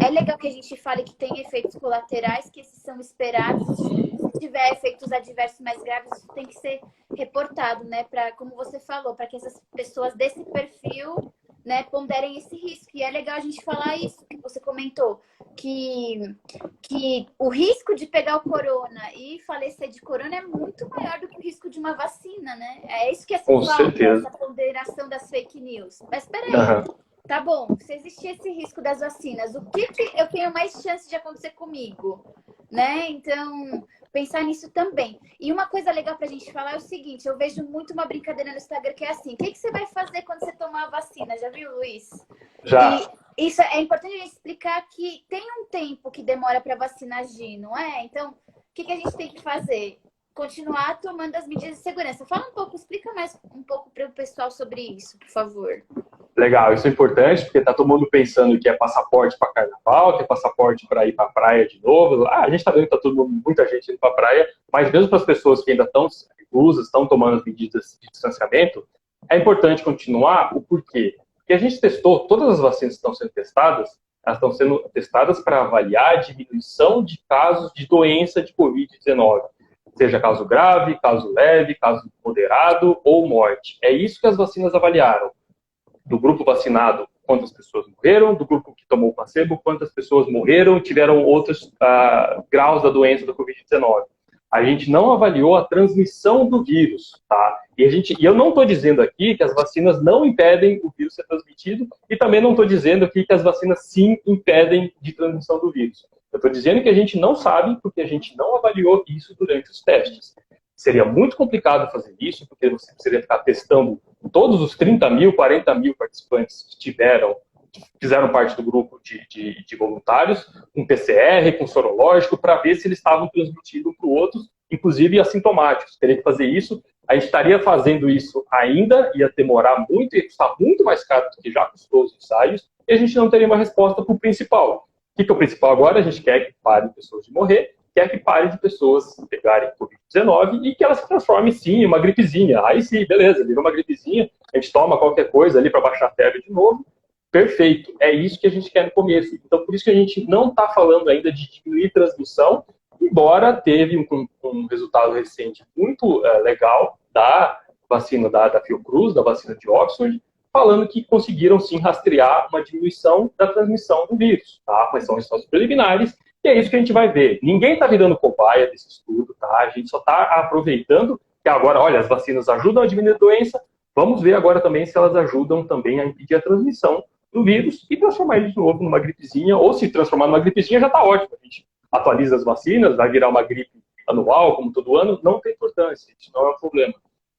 é legal que a gente fale que tem efeitos colaterais, que esses são esperados. Se tiver efeitos adversos mais graves, isso tem que ser reportado, né? Para, como você falou, para que essas pessoas desse perfil, né, ponderem esse risco. E é legal a gente falar isso que você comentou. que o risco de pegar o corona e falecer de corona é muito maior do que o risco de uma vacina, né? É isso que essa Com falta, certeza. essa ponderação das fake news. Mas peraí, Aham. tá bom, se existir esse risco das vacinas, o que eu tenho mais chance de acontecer comigo? Né? Então, pensar nisso também. E uma coisa legal pra gente falar é o seguinte, eu vejo muito uma brincadeira no Instagram que é assim, o que você vai fazer quando você tomar a vacina? Já viu, Luiz? Já. E isso é importante a gente explicar que tem um tempo que demora para vacina agir, não é? Então, o que a gente tem que fazer? Continuar tomando as medidas de segurança. Fala um pouco, explica mais um pouco para o pessoal sobre isso, por favor. Legal, isso é importante, porque tá todo mundo pensando que é passaporte para carnaval, que é passaporte para ir para a praia de novo. Ah, a gente tá vendo que tá todo mundo, muita gente indo para a praia, mas mesmo para as pessoas que ainda estão reclusas, estão tomando as medidas de distanciamento, é importante continuar. O porquê? Porque a gente testou, todas as vacinas que estão sendo testadas, elas estão sendo testadas para avaliar a diminuição de casos de doença de Covid-19. Seja caso grave, caso leve, caso moderado ou morte. É isso que as vacinas avaliaram. Do grupo vacinado, quantas pessoas morreram, do grupo que tomou o placebo, quantas pessoas morreram e tiveram outros graus da doença do Covid-19. A gente não avaliou a transmissão do vírus, tá? E eu não estou dizendo aqui que as vacinas não impedem o vírus ser transmitido e também não estou dizendo aqui que as vacinas sim impedem de transmissão do vírus. Eu estou dizendo que a gente não sabe porque a gente não avaliou isso durante os testes. Seria muito complicado fazer isso, porque você precisaria ficar testando todos os 30 mil, 40 mil participantes que fizeram parte do grupo de voluntários, com PCR, com sorológico, para ver se eles estavam transmitindo um para o outro, inclusive assintomáticos. Teria que fazer isso. A gente estaria fazendo isso ainda, ia demorar muito, ia custar muito mais caro do que já custou os ensaios, e a gente não teria uma resposta para o principal. O que é o principal agora? A gente quer que parem pessoas de morrer, quer que pare de pessoas pegarem Covid-19 e que ela se transforme, sim, em uma gripezinha. Aí sim, beleza, virou uma gripezinha, a gente toma qualquer coisa ali para baixar a febre de novo. Perfeito, é isso que a gente quer no começo. Então, por isso que a gente não está falando ainda de diminuir transmissão, embora teve um resultado recente muito legal da vacina da Fiocruz, da vacina de Oxford, falando que conseguiram, sim, rastrear uma diminuição da transmissão do vírus, tá? Mas são resultados preliminares, e é isso que a gente vai ver. Ninguém está virando cobaia desse estudo, tá? A gente só está aproveitando que agora, olha, as vacinas ajudam a diminuir a doença, vamos ver agora também se elas ajudam também a impedir a transmissão do vírus e transformar ele de novo numa gripezinha, ou se transformar numa gripezinha já está ótimo. A gente atualiza as vacinas, vai virar uma gripe anual, como todo ano, não tem importância, isso não é um problema.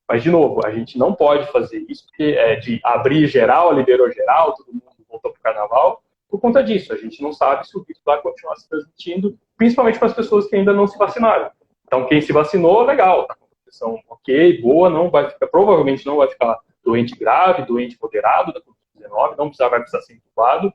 Mas, de novo, a gente não pode fazer isso porque de abrir geral, liberou geral, todo mundo voltou para o carnaval, por conta disso. A gente não sabe se o vírus vai continuar se transmitindo, principalmente para as pessoas que ainda não se vacinaram. Então, quem se vacinou, legal, está com proteção ok, boa, não vai ficar, provavelmente não vai ficar doente grave, doente moderado da Covid-19, vai precisar ser intubado.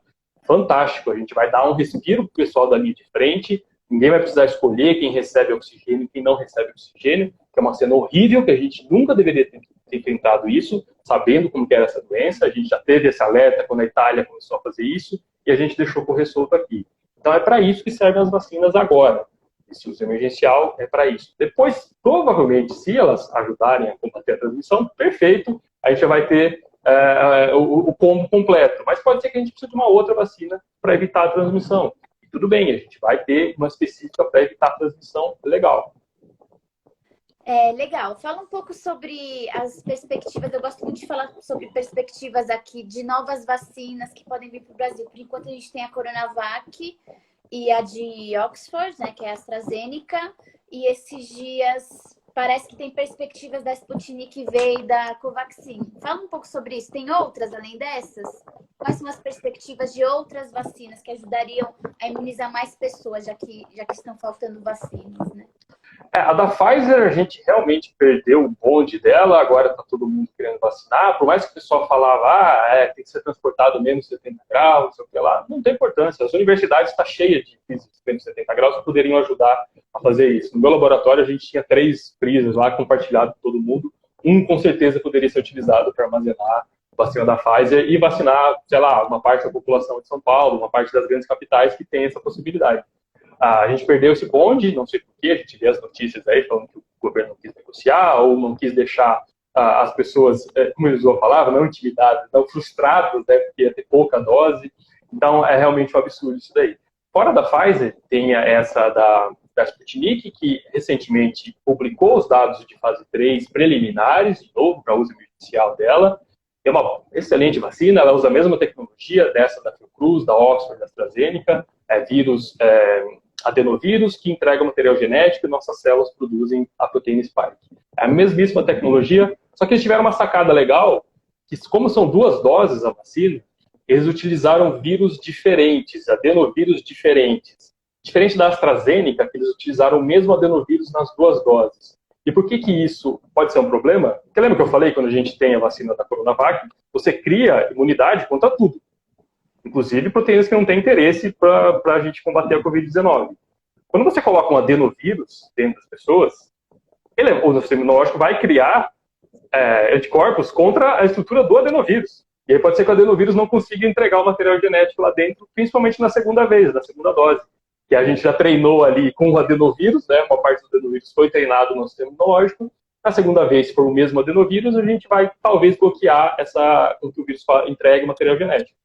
Fantástico, a gente vai dar um respiro para o pessoal da linha de frente, ninguém vai precisar escolher quem recebe oxigênio e quem não recebe oxigênio, que é uma cena horrível, que a gente nunca deveria ter enfrentado isso, sabendo como que era essa doença. A gente já teve esse alerta quando a Itália começou a fazer isso, e a gente deixou correr solto aqui. Então é para isso que servem as vacinas agora. Esse uso emergencial é para isso. Depois, provavelmente, se elas ajudarem a combater a transmissão, perfeito, a gente já vai ter o combo completo. Mas pode ser que a gente precise de uma outra vacina para evitar a transmissão. E tudo bem, a gente vai ter uma específica para evitar a transmissão, legal. Legal. Fala um pouco sobre as perspectivas. Eu gosto muito de falar sobre perspectivas aqui de novas vacinas que podem vir para o Brasil. Por enquanto, a gente tem a Coronavac e a de Oxford, né, que é a AstraZeneca. E esses dias parece que tem perspectivas da Sputnik V e da Covaxin. Fala um pouco sobre isso. Tem outras além dessas? Quais são as perspectivas de outras vacinas que ajudariam a imunizar mais pessoas, já que estão faltando vacinas, né? A da Pfizer, a gente realmente perdeu o bonde dela, agora está todo mundo querendo vacinar, por mais que o pessoal falava, tem que ser transportado menos 70 graus, não sei o que lá, não tem importância, as universidades estão cheias de freezers de menos 70 graus que poderiam ajudar a fazer isso. No meu laboratório, a gente tinha 3 freezers lá compartilhados com todo mundo, um com certeza poderia ser utilizado para armazenar a vacina da Pfizer e vacinar, sei lá, uma parte da população de São Paulo, uma parte das grandes capitais que tem essa possibilidade. A gente perdeu esse bonde, não sei porquê, a gente vê as notícias aí falando que o governo não quis negociar ou não quis deixar as pessoas, como eles usam a palavra, não intimidadas, não frustradas, né, porque ia ter pouca dose. Então, é realmente um absurdo isso daí. Fora da Pfizer, tem essa da Sputnik, que recentemente publicou os dados de fase 3 preliminares, de novo, para uso emergencial dela. É uma excelente vacina, ela usa a mesma tecnologia dessa da Fiocruz, da Oxford, da AstraZeneca, adenovírus, que entrega o material genético e nossas células produzem a proteína spike. É a mesmíssima tecnologia, só que eles tiveram uma sacada legal, que como são 2 doses a vacina, eles utilizaram vírus diferentes, adenovírus diferentes. Diferente da AstraZeneca, que eles utilizaram o mesmo adenovírus nas 2 doses. E por que isso pode ser um problema? Porque lembra que eu falei, quando a gente tem a vacina da Coronavac, você cria imunidade contra tudo. Inclusive proteínas que não têm interesse para a gente combater a Covid-19. Quando você coloca um adenovírus dentro das pessoas, o sistema imunológico vai criar anticorpos contra a estrutura do adenovírus. E aí pode ser que o adenovírus não consiga entregar o material genético lá dentro, principalmente na segunda vez, na segunda dose. Que a gente já treinou ali com o adenovírus, né? Uma parte do adenovírus foi treinado no sistema imunológico. Na segunda vez, se for o mesmo adenovírus, a gente vai talvez bloquear com que o vírus entregue o material genético.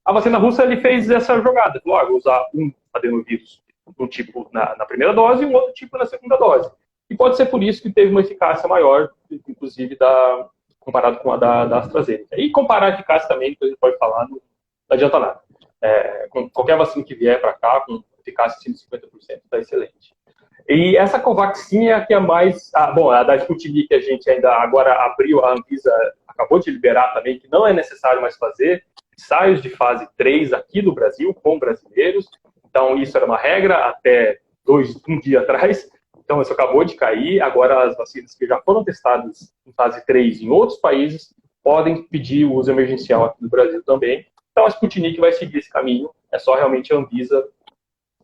A vacina russa ele fez essa jogada. Falou, vou usar um adenovírus, um tipo na primeira dose e um outro tipo na segunda dose. E pode ser por isso que teve uma eficácia maior, inclusive comparado com a da AstraZeneca. E comparar a eficácia também, depois a gente pode falar, não adianta nada. Qualquer vacina que vier para cá, com eficácia acima de 50%, está excelente. E essa Covaxin é a que é mais... a da Sputnik que a gente ainda agora abriu, a Anvisa acabou de liberar também, que não é necessário mais fazer ensaios de fase 3 aqui no Brasil, com brasileiros. Então, isso era uma regra até um dia atrás. Então, isso acabou de cair. Agora, as vacinas que já foram testadas em fase 3 em outros países podem pedir o uso emergencial aqui no Brasil também. Então, a Sputnik vai seguir esse caminho. É só realmente a Anvisa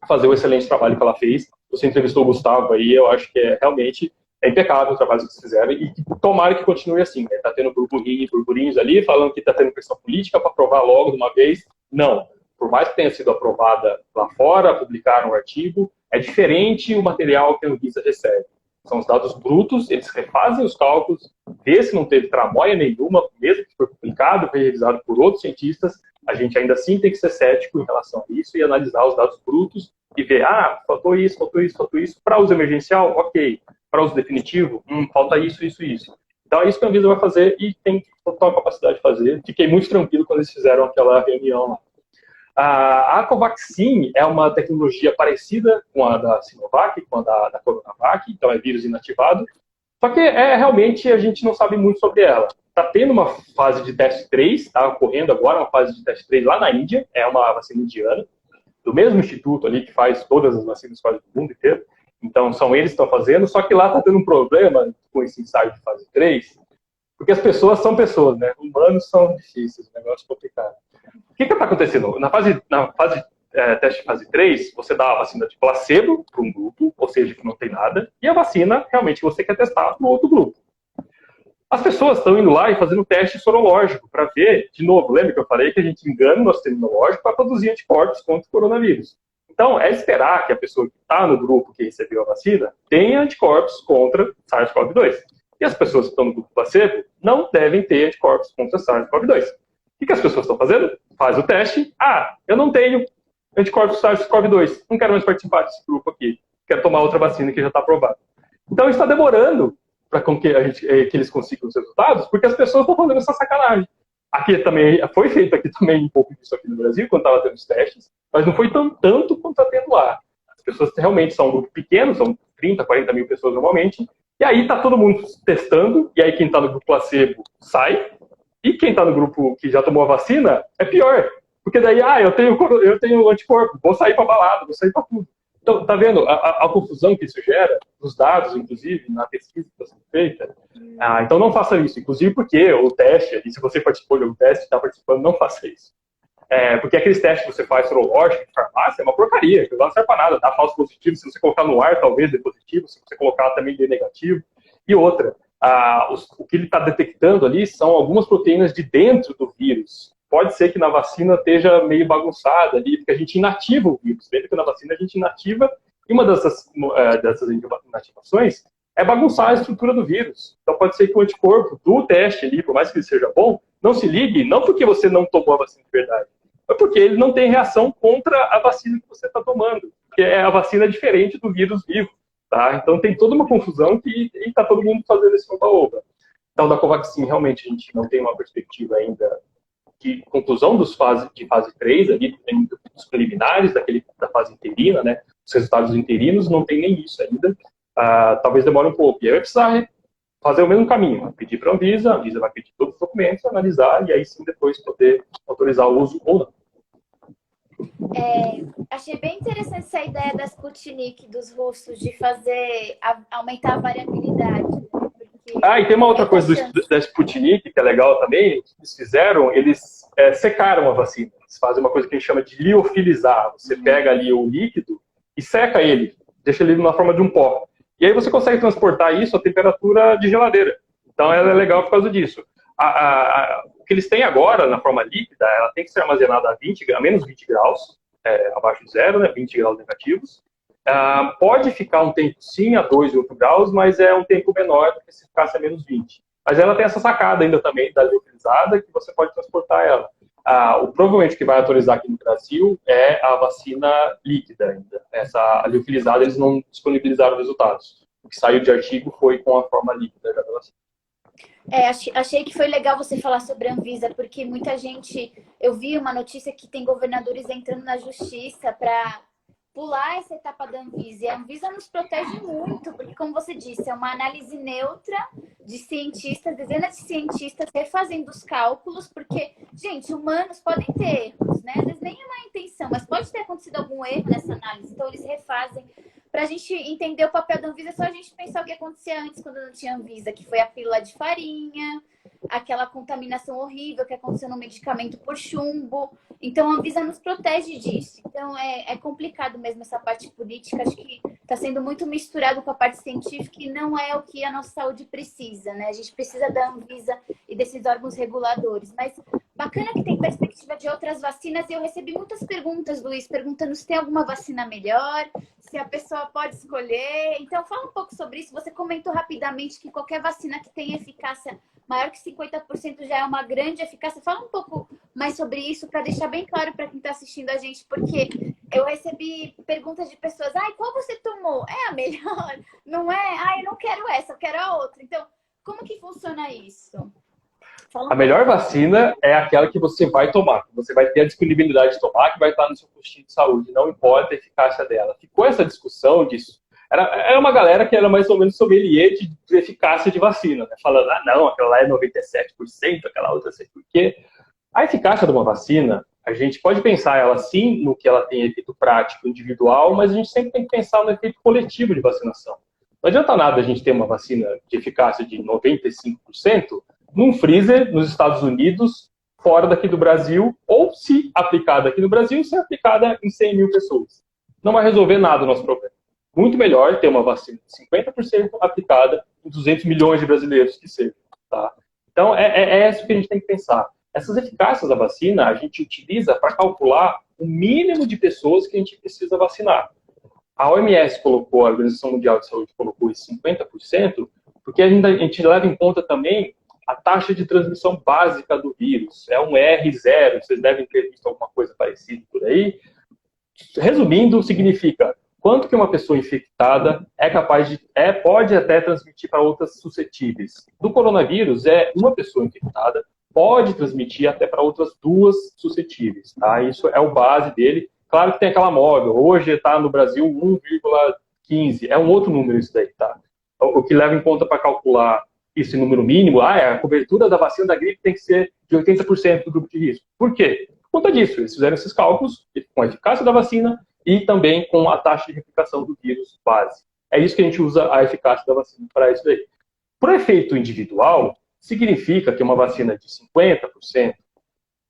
fazer o excelente trabalho que ela fez. Você entrevistou o Gustavo aí, eu acho que realmente impecável o trabalho que vocês fizeram e tomara que continue assim. Está tendo burburinhos ali, falando que está tendo pressão política para aprovar logo de uma vez. Não. Por mais que tenha sido aprovada lá fora, publicaram um artigo, é diferente o material que a Anvisa recebe. São os dados brutos, eles refazem os cálculos, vê se não teve tramóia nenhuma, mesmo que foi publicado, foi revisado por outros cientistas, a gente ainda assim tem que ser cético em relação a isso e analisar os dados brutos e ver, faltou isso. Para uso emergencial, ok. Para uso definitivo, falta isso. Então é isso que a Anvisa vai fazer e tem total capacidade de fazer. Fiquei muito tranquilo quando eles fizeram aquela reunião lá. A Covaxin é uma tecnologia parecida com a da Sinovac, com a da Coronavac, então é vírus inativado, só que realmente a gente não sabe muito sobre ela. Está tendo uma fase de teste 3, está ocorrendo agora uma fase de teste 3 lá na Índia, é uma vacina indiana, do mesmo instituto ali que faz todas as vacinas quase do mundo inteiro, então são eles que estão fazendo, só que lá está tendo um problema com esse ensaio de fase 3, porque as pessoas são pessoas, né? Humanos são difíceis, um negócio complicado. O que está acontecendo? Na fase teste de fase 3, você dá a vacina de placebo para um grupo, ou seja, que não tem nada, e a vacina realmente você quer testar para o outro grupo. As pessoas estão indo lá e fazendo teste sorológico para ver, de novo, lembra que eu falei que a gente engana o nosso sistema imunológico para produzir anticorpos contra o coronavírus. Então, é esperar que a pessoa que está no grupo que recebeu a vacina tenha anticorpos contra SARS-CoV-2. E as pessoas que estão no grupo placebo não devem ter anticorpos contra SARS-CoV-2. O que as pessoas estão fazendo? Faz o teste. Eu não tenho anticorpos SARS-CoV-2. Não quero mais participar desse grupo aqui. Quero tomar outra vacina que já está aprovada. Então, isso está demorando para que eles consigam os resultados, porque as pessoas estão fazendo essa sacanagem. Aqui também, foi feito aqui também um pouco disso aqui no Brasil, quando estava tendo os testes, mas não foi tanto quanto está tendo lá. As pessoas realmente são um grupo pequeno, são 30, 40 mil pessoas normalmente, e aí está todo mundo testando, e aí quem está no grupo placebo sai, e quem está no grupo que já tomou a vacina é pior. Porque daí, eu tenho anticorpo, vou sair para balada, vou sair para tudo. Então, tá vendo a confusão que isso gera, nos dados, inclusive, na pesquisa que está sendo feita? Então não faça isso, inclusive porque o teste, e se você participou de algum teste, está participando, não faça isso. Porque aqueles testes que você faz sorológico de farmácia é uma porcaria, que não serve para nada, dá falso positivo, se você colocar no ar, talvez dê positivo, se você colocar também dê negativo. E outra, o que ele está detectando ali são algumas proteínas de dentro do vírus. Pode ser que na vacina esteja meio bagunçada ali, porque a gente inativa o vírus. Lembra que na vacina a gente inativa, e uma dessas inativações é bagunçar a estrutura do vírus. Então pode ser que o anticorpo do teste ali, por mais que ele seja bom, não se ligue, não porque você não tomou a vacina de verdade, é porque ele não tem reação contra a vacina que você está tomando, porque a vacina é diferente do vírus vivo, tá? Então tem toda uma confusão que está todo mundo fazendo esse oba-oba. Então, da Covaxin, realmente, a gente não tem uma perspectiva ainda de conclusão de fase 3, ali, tem os preliminares da fase interina, né? Os resultados interinos, não tem nem isso ainda. Talvez demore um pouco. E aí vai precisar fazer o mesmo caminho, pedir para a Anvisa vai pedir todos os documentos, analisar, e aí sim depois poder autorizar o uso ou não. Achei bem interessante essa ideia da Sputnik, dos russos, de fazer, aumentar a variabilidade. E tem uma outra coisa da Sputnik, que é legal também, que eles fizeram, eles secaram a vacina. Eles fazem uma coisa que a gente chama de liofilizar. Você pega ali o líquido e seca ele, deixa ele na forma de um pó. E aí você consegue transportar isso a temperatura de geladeira. Então ela é legal por causa disso. O que eles têm agora na forma líquida, ela tem que ser armazenada a menos 20 graus, abaixo de zero, né, 20 graus negativos. Pode ficar um tempo sim a 2 e 8 graus, mas é um tempo menor do que se ficasse a menos 20. Mas ela tem essa sacada ainda também da liofilizada, que você pode transportar ela. Provavelmente o que vai autorizar aqui no Brasil é a vacina líquida ainda. Essa liofilizada eles não disponibilizaram resultados. O que saiu de artigo foi com a forma líquida da vacina. Achei que foi legal você falar sobre a Anvisa, porque muita gente... Eu vi uma notícia que tem governadores entrando na justiça para pular essa etapa da Anvisa. E a Anvisa nos protege muito, porque, como você disse, é uma análise neutra de cientistas, dezenas de cientistas refazendo os cálculos, porque, gente, humanos podem ter erros, né? Às vezes nem é má intenção, mas pode ter acontecido algum erro nessa análise. Então, eles refazem. Para a gente entender o papel da Anvisa, é só a gente pensar o que acontecia antes, quando não tinha Anvisa, que foi a pílula de farinha, aquela contaminação horrível que aconteceu no medicamento por chumbo. Então, a Anvisa nos protege disso. Então, é complicado mesmo essa parte política. Acho que está sendo muito misturado com a parte científica e não é o que a nossa saúde precisa, né? A gente precisa da Anvisa e desses órgãos reguladores. Mas bacana que tem perspectiva de outras vacinas. E eu recebi muitas perguntas, Luiz, perguntando se tem alguma vacina melhor, se a pessoa pode escolher. Então, fala um pouco sobre isso. Você comentou rapidamente que qualquer vacina que tenha eficácia maior que 50% já é uma grande eficácia. Fala um pouco mais sobre isso para deixar bem claro para quem está assistindo a gente, porque eu recebi perguntas de pessoas: qual você tomou? É a melhor? Não é? Eu não quero essa, eu quero a outra. Então, como que funciona isso? A melhor vacina é aquela que você vai tomar, que você vai ter a disponibilidade de tomar, que vai estar no seu postinho de saúde, não importa a eficácia dela. Ficou essa discussão disso. Era uma galera que era mais ou menos sommelier de eficácia de vacina, né? Falando, não, aquela lá é 97%, aquela outra sei por quê. A eficácia de uma vacina, a gente pode pensar ela sim no que ela tem efeito prático individual, mas a gente sempre tem que pensar no efeito coletivo de vacinação. Não adianta nada a gente ter uma vacina de eficácia de 95% num freezer nos Estados Unidos, fora daqui do Brasil, ou se aplicada aqui no Brasil, ser aplicada em 100 mil pessoas. Não vai resolver nada o nosso problema. Muito melhor ter uma vacina de 50% aplicada em 200 milhões de brasileiros que seja. Tá? Então, é isso que a gente tem que pensar. Essas eficácias da vacina, a gente utiliza para calcular o mínimo de pessoas que a gente precisa vacinar. A OMS colocou, a Organização Mundial de Saúde colocou esse 50%, porque a gente leva em conta também a taxa de transmissão básica do vírus. É um R0, vocês devem ter visto alguma coisa parecida por aí. Resumindo, significa quanto que uma pessoa infectada é capaz de... pode até transmitir para outras suscetíveis. Do coronavírus, uma pessoa infectada pode transmitir até para outras 2 suscetíveis. Tá? Isso é o base dele. Claro que tem aquela móvel. Hoje está no Brasil 1,15. É um outro número isso daí. Tá? O que leva em conta para calcular esse número mínimo, a cobertura da vacina da gripe tem que ser de 80% do grupo de risco. Por quê? Por conta disso, eles fizeram esses cálculos com a eficácia da vacina e também com a taxa de replicação do vírus base. É isso que a gente usa a eficácia da vacina para isso daí. Por efeito individual, significa que uma vacina de 50%,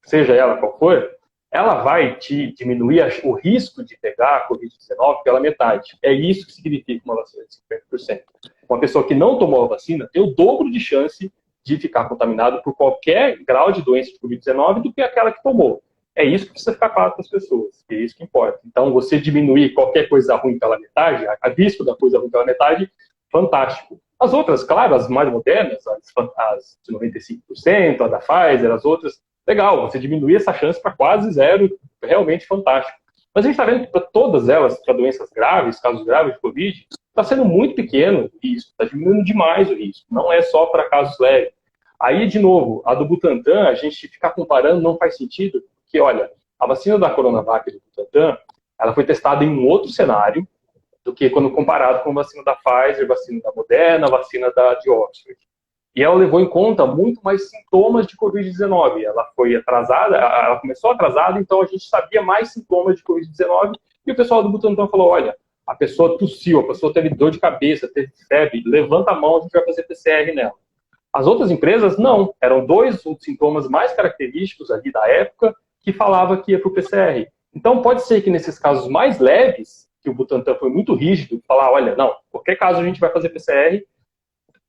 seja ela qual for, ela vai te diminuir o risco de pegar a Covid-19 pela metade. É isso que significa uma vacina de 50%. Uma pessoa que não tomou a vacina tem o dobro de chance de ficar contaminado por qualquer grau de doença de Covid-19 do que aquela que tomou. É isso que precisa ficar claro para as pessoas, é isso que importa. Então, você diminuir qualquer coisa ruim pela metade, a risco da coisa ruim pela metade, fantástico. As outras, claro, as mais modernas, as de 95%, a da Pfizer, as outras, legal, você diminui essa chance para quase zero, realmente fantástico. Mas a gente está vendo que para todas elas, para doenças graves, casos graves de Covid, está sendo muito pequeno o risco, está diminuindo demais o risco, não é só para casos leves. Aí, de novo, a do Butantan, a gente ficar comparando não faz sentido, porque, olha, a vacina da Coronavac do Butantan, ela foi testada em um outro cenário do que quando comparado com a vacina da Pfizer, vacina da Moderna, vacina de Oxford. E ela levou em conta muito mais sintomas de Covid-19. Ela foi atrasada, ela começou atrasada, então a gente sabia mais sintomas de Covid-19, e o pessoal do Butantan falou, olha, a pessoa tossiu, a pessoa teve dor de cabeça, teve febre, levanta a mão, a gente vai fazer PCR nela. As outras empresas, não. Eram dois sintomas mais característicos ali da época que falava que ia para o PCR. Então, pode ser que nesses casos mais leves, que o Butantan foi muito rígido, falar, olha, não, qualquer caso a gente vai fazer PCR,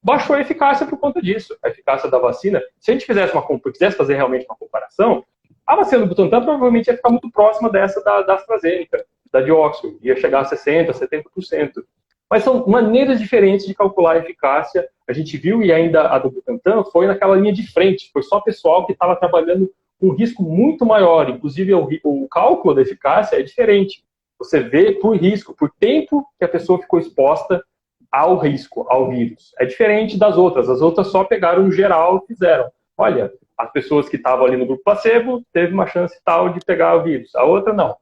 baixou a eficácia por conta disso. A eficácia da vacina, se a gente quisesse fazer realmente uma comparação, a vacina do Butantan provavelmente ia ficar muito próxima dessa da AstraZeneca, da de Oxford, ia chegar a 60%, 70%. Mas são maneiras diferentes de calcular a eficácia. A gente viu, e ainda a do Butantan foi naquela linha de frente, foi só pessoal que estava trabalhando com um risco muito maior. Inclusive, o cálculo da eficácia é diferente. Você vê por risco, por tempo que a pessoa ficou exposta ao risco, ao vírus. É diferente das outras. As outras só pegaram o geral e fizeram. Olha, as pessoas que estavam ali no grupo placebo teve uma chance tal de pegar o vírus. A outra não.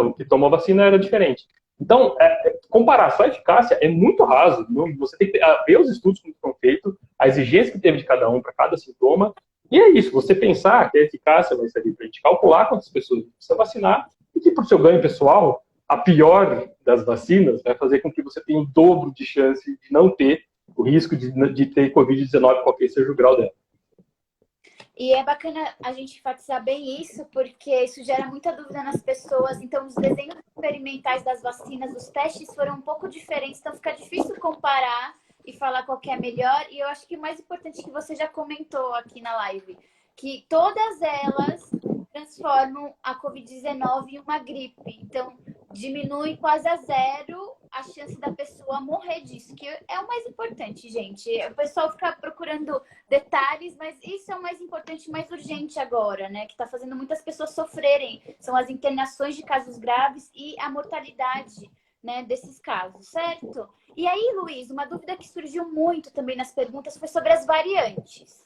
O que tomou vacina era diferente. Então, comparar só a eficácia é muito raso. Você tem que ver os estudos que foram feitos, a exigência que teve de cada um para cada sintoma. E é isso, você pensar que a eficácia vai servir para a gente calcular quantas pessoas precisa vacinar e que, para o seu ganho pessoal, a pior das vacinas vai fazer com que você tenha o dobro de chance de não ter o risco de ter Covid-19, qualquer seja o grau dela. E é bacana a gente enfatizar bem isso, porque isso gera muita dúvida nas pessoas. Então, os desenhos experimentais das vacinas, os testes foram um pouco diferentes, então fica difícil comparar e falar qual que é melhor. E eu acho que o mais importante que você já comentou aqui na live, que todas elas transformam a Covid-19 em uma gripe. Então, diminui quase a zero a chance da pessoa morrer disso, que é o mais importante, gente. O pessoal fica procurando detalhes, mas isso é o mais importante, mais urgente agora, né? Que está fazendo muitas pessoas sofrerem. São as internações de casos graves e a mortalidade, né, desses casos, certo? E aí, Luiz, uma dúvida que surgiu muito também nas perguntas foi sobre as variantes.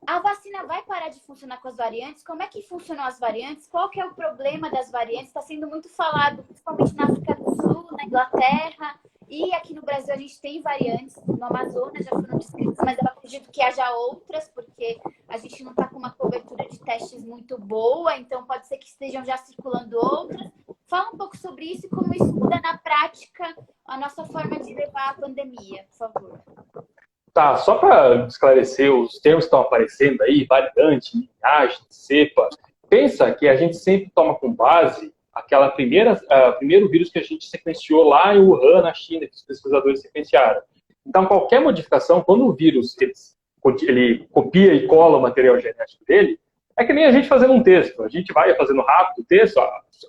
A vacina vai parar de funcionar com as variantes? Como é que funcionam as variantes? Qual que é o problema das variantes? Está sendo muito falado, principalmente na África do Sul, na Inglaterra, e aqui no Brasil a gente tem variantes. No Amazonas já foram descritas, mas eu acredito que haja outras, porque a gente não está com uma cobertura de testes muito boa, então pode ser que estejam já circulando outras. Fala um pouco sobre isso e como isso muda na prática a nossa forma de levar a pandemia, por favor. Tá, só para esclarecer os termos que estão aparecendo aí, variante, linhagem, cepa, pensa que a gente sempre toma com base aquela primeiro vírus que a gente sequenciou lá em Wuhan, na China, que os pesquisadores sequenciaram. Então, qualquer modificação, quando o vírus ele copia e cola o material genético dele, é que nem a gente fazendo um texto. A gente vai fazendo rápido o texto,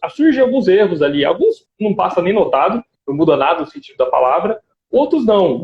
surgem alguns erros ali, alguns não passa nem notado, não muda nada no sentido da palavra, outros não,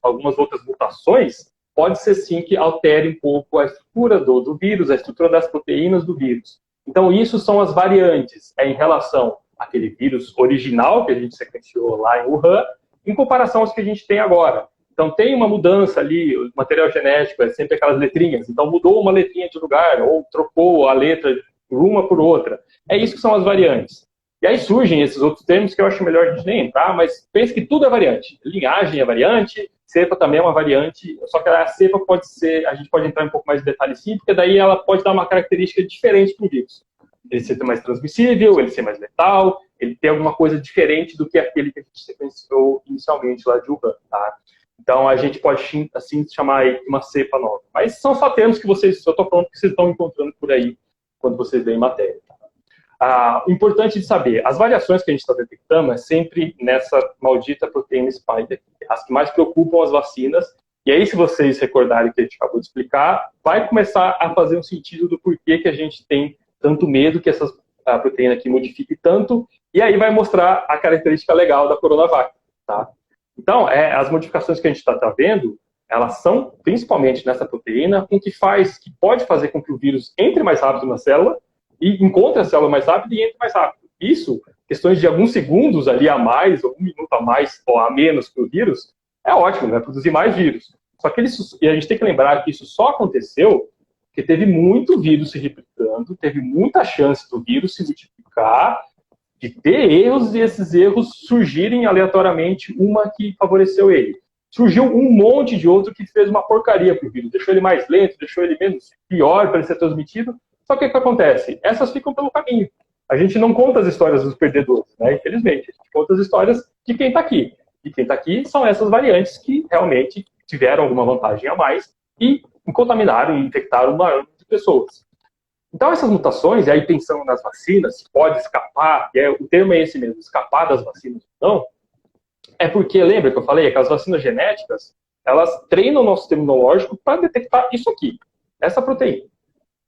algumas outras mutações, pode ser sim que altere um pouco a estrutura do vírus, a estrutura das proteínas do vírus. Então, isso são as variantes, em relação àquele vírus original que a gente sequenciou lá em Wuhan, em comparação aos que a gente tem agora. Então, tem uma mudança ali, o material genético é sempre aquelas letrinhas, então mudou uma letrinha de lugar, ou trocou a letra por uma por outra. É isso que são as variantes. E aí surgem esses outros termos que eu acho melhor a gente nem entrar, mas pense que tudo é variante. Linhagem é variante, cepa também é uma variante, só que a cepa pode ser, a gente pode entrar em um pouco mais de detalhe sim, porque daí ela pode dar uma característica diferente para o vírus. Ele ser mais transmissível, ele ser mais letal, ele ter alguma coisa diferente do que aquele que a gente sequenciou inicialmente lá de Wuhan, tá? Então a gente pode assim chamar aí uma cepa nova. Mas são só termos que eu estou falando que vocês estão encontrando por aí quando vocês veem matéria. O importante de saber, as variações que a gente está detectando é sempre nessa maldita proteína spike, as que mais preocupam as vacinas, e aí se vocês recordarem o que a gente acabou de explicar, vai começar a fazer um sentido do porquê que a gente tem tanto medo que essa proteína aqui modifique tanto, e aí vai mostrar a característica legal da Coronavac, tá? Então, as modificações que a gente está vendo elas são, principalmente nessa proteína, que pode fazer com que o vírus entre mais rápido na célula e encontre a célula mais rápido e entre mais rápido. Isso, questões de alguns segundos ali a mais, ou 1 minuto a mais ou a menos para o vírus, é ótimo, vai produzir mais vírus. Só que e a gente tem que lembrar que isso só aconteceu porque teve muito vírus se replicando, teve muita chance do vírus se multiplicar, de ter erros e esses erros surgirem aleatoriamente uma que favoreceu ele. Surgiu um monte de outro que fez uma porcaria para o vírus, deixou ele mais lento, deixou ele menos pior para ele ser transmitido. Só que o que acontece? Essas ficam pelo caminho. A gente não conta as histórias dos perdedores, né? Infelizmente. A gente conta as histórias de quem está aqui. E quem está aqui são essas variantes que realmente tiveram alguma vantagem a mais e contaminaram e infectaram uma maior de pessoas. Então, essas mutações, e aí pensando nas vacinas, se pode escapar, e o termo é esse mesmo, escapar das vacinas ou não, é porque, lembra que eu falei, que as vacinas genéticas, elas treinam o nosso sistema imunológico para detectar isso aqui, essa proteína.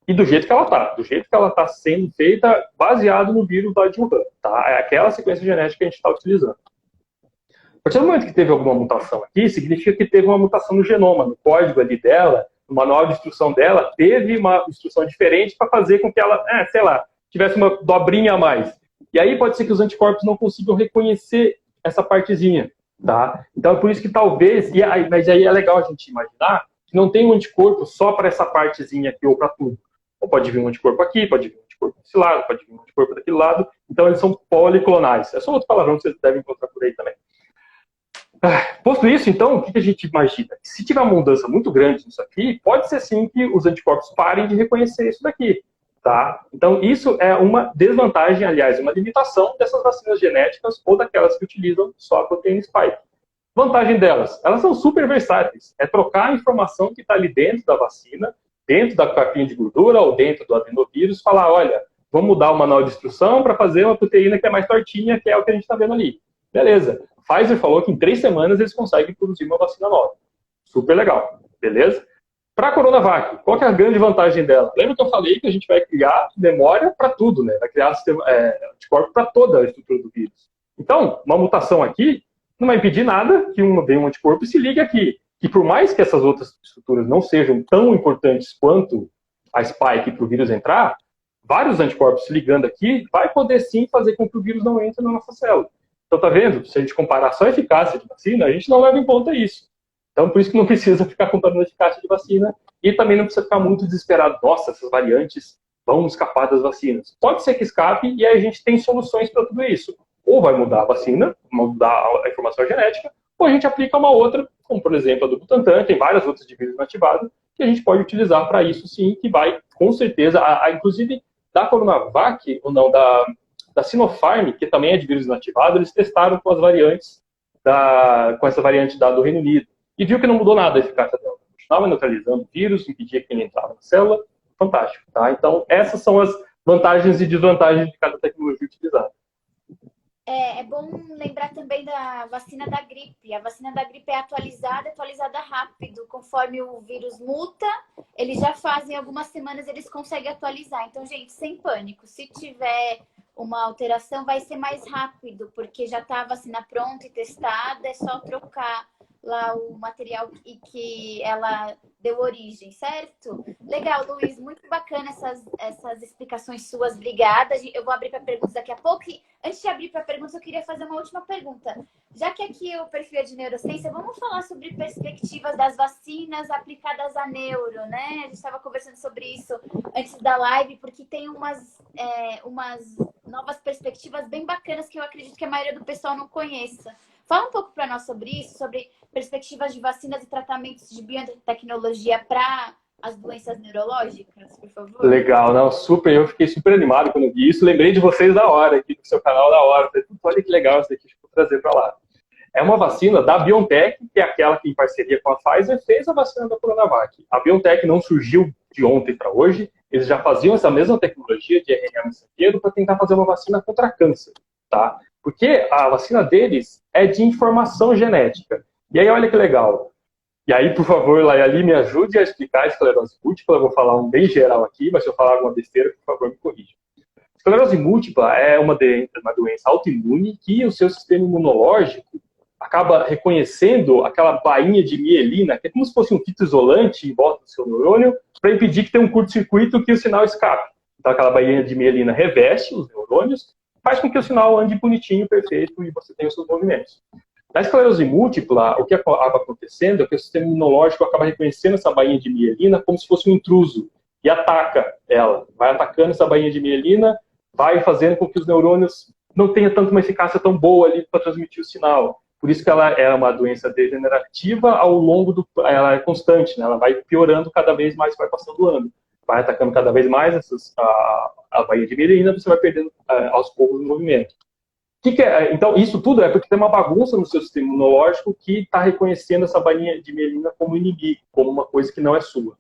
E do jeito que ela está sendo feita baseado no vírus lá de Wuhan, tá? É aquela sequência genética que a gente está utilizando. A partir do momento que teve alguma mutação aqui, significa que teve uma mutação no genoma, no código ali dela, no manual de instrução dela, teve uma instrução diferente para fazer com que ela, sei lá, tivesse uma dobrinha a mais. E aí pode ser que os anticorpos não consigam reconhecer essa partezinha, tá? Então é por isso que talvez, mas aí é legal a gente imaginar que não tem um anticorpo só para essa partezinha aqui ou para tudo. Ou pode vir um anticorpo aqui, pode vir um anticorpo desse lado, pode vir um anticorpo daquele lado. Então eles são policlonais. É só outro palavrão que vocês devem encontrar por aí também. Posto isso, então, o que a gente imagina? Se tiver uma mudança muito grande nisso aqui, pode ser sim que os anticorpos parem de reconhecer isso daqui, tá? Então, isso é uma desvantagem, aliás, uma limitação dessas vacinas genéticas ou daquelas que utilizam só a proteína spike. Vantagem delas, elas são super versáteis. É trocar a informação que está ali dentro da vacina, dentro da capinha de gordura ou dentro do adenovírus, falar, olha, vamos mudar o manual de instrução para fazer uma proteína que é mais tortinha, que é o que a gente está vendo ali. Beleza. Pfizer falou que em 3 semanas eles conseguem produzir uma vacina nova. Super legal. Beleza? Para a Coronavac, qual que é a grande vantagem dela? Lembra que eu falei que a gente vai criar memória para tudo, né? Vai criar anticorpo para toda a estrutura do vírus. Então, uma mutação aqui não vai impedir nada que venha um anticorpo e se ligue aqui. Que por mais que essas outras estruturas não sejam tão importantes quanto a spike para o vírus entrar, vários anticorpos se ligando aqui vai poder sim fazer com que o vírus não entre na nossa célula. Então, tá vendo? Se a gente comparar só a eficácia de vacina, a gente não leva em conta isso. Então, por isso que não precisa ficar comparando a eficácia de vacina e também não precisa ficar muito desesperado. Nossa, essas variantes vão escapar das vacinas. Pode ser que escape e aí a gente tem soluções para tudo isso. Ou vai mudar a vacina, mudar a informação genética, ou a gente aplica uma outra, como por exemplo a do Butantan, tem várias outras de vírus inativados, que a gente pode utilizar para isso sim, que vai, com certeza, inclusive da Coronavac, ou não, da Sinopharm, que também é de vírus inativado, eles testaram com as variantes, com essa variante do Reino Unido, e viu que não mudou nada a eficácia dela. Continuava neutralizando o vírus, impedia que ele entrava na célula, fantástico, tá? Então, essas são as vantagens e desvantagens de cada tecnologia utilizada. É bom lembrar também da vacina da gripe. A vacina da gripe é atualizada rápido. Conforme o vírus muta, eles já fazem algumas semanas, eles conseguem atualizar. Então, gente, sem pânico. Se tiver uma alteração, vai ser mais rápido, porque já está a vacina pronta e testada, é só trocar lá o material e que ela deu origem, certo? Legal, Luiz, muito bacana essas explicações suas, obrigada. Eu vou abrir para perguntas daqui a pouco. E antes de abrir para perguntas, eu queria fazer uma última pergunta. Já que aqui o perfil é de neurociência, vamos falar sobre perspectivas das vacinas aplicadas a neuro, né? A gente estava conversando sobre isso antes da live, porque tem umas novas perspectivas bem bacanas que eu acredito que a maioria do pessoal não conheça. Fala um pouco para nós sobre isso, sobre perspectivas de vacinas e tratamentos de biotecnologia para as doenças neurológicas, por favor. Legal, não, super, eu fiquei super animado quando vi isso, lembrei de vocês da hora, aqui do seu canal da hora, falei, olha que legal isso aqui, deixa eu trazer para lá. É uma vacina da BioNTech, que é aquela que em parceria com a Pfizer fez a vacina da Coronavac. A BioNTech não surgiu de ontem para hoje, eles já faziam essa mesma tecnologia de RNA mensageiro para tentar fazer uma vacina contra câncer, tá? Porque a vacina deles é de informação genética. E aí, olha que legal. E aí, por favor, Layali, me ajude a explicar a esclerose múltipla. Eu vou falar um bem geral aqui, mas se eu falar alguma besteira, por favor, me corrija. Esclerose múltipla é uma doença autoimune que o seu sistema imunológico acaba reconhecendo aquela bainha de mielina, que é como se fosse um fito isolante em volta do seu neurônio, para impedir que tenha um curto-circuito que o sinal escape. Então, aquela bainha de mielina reveste os neurônios, faz com que o sinal ande bonitinho, perfeito, e você tenha os seus movimentos. Na esclerose múltipla, o que acaba acontecendo é que o sistema imunológico acaba reconhecendo essa bainha de mielina como se fosse um intruso, e ataca ela. Vai atacando essa bainha de mielina, vai fazendo com que os neurônios não tenham tanto uma eficácia tão boa ali para transmitir o sinal. Por isso que ela é uma doença degenerativa ao longo do... Ela é constante, né? Ela vai piorando cada vez mais, vai passando o ano. Vai atacando cada vez mais a bainha de mielina, você vai perdendo aos poucos o movimento. Então, isso tudo é porque tem uma bagunça no seu sistema imunológico que está reconhecendo essa bainha de mielina como inimigo, como uma coisa que não é sua.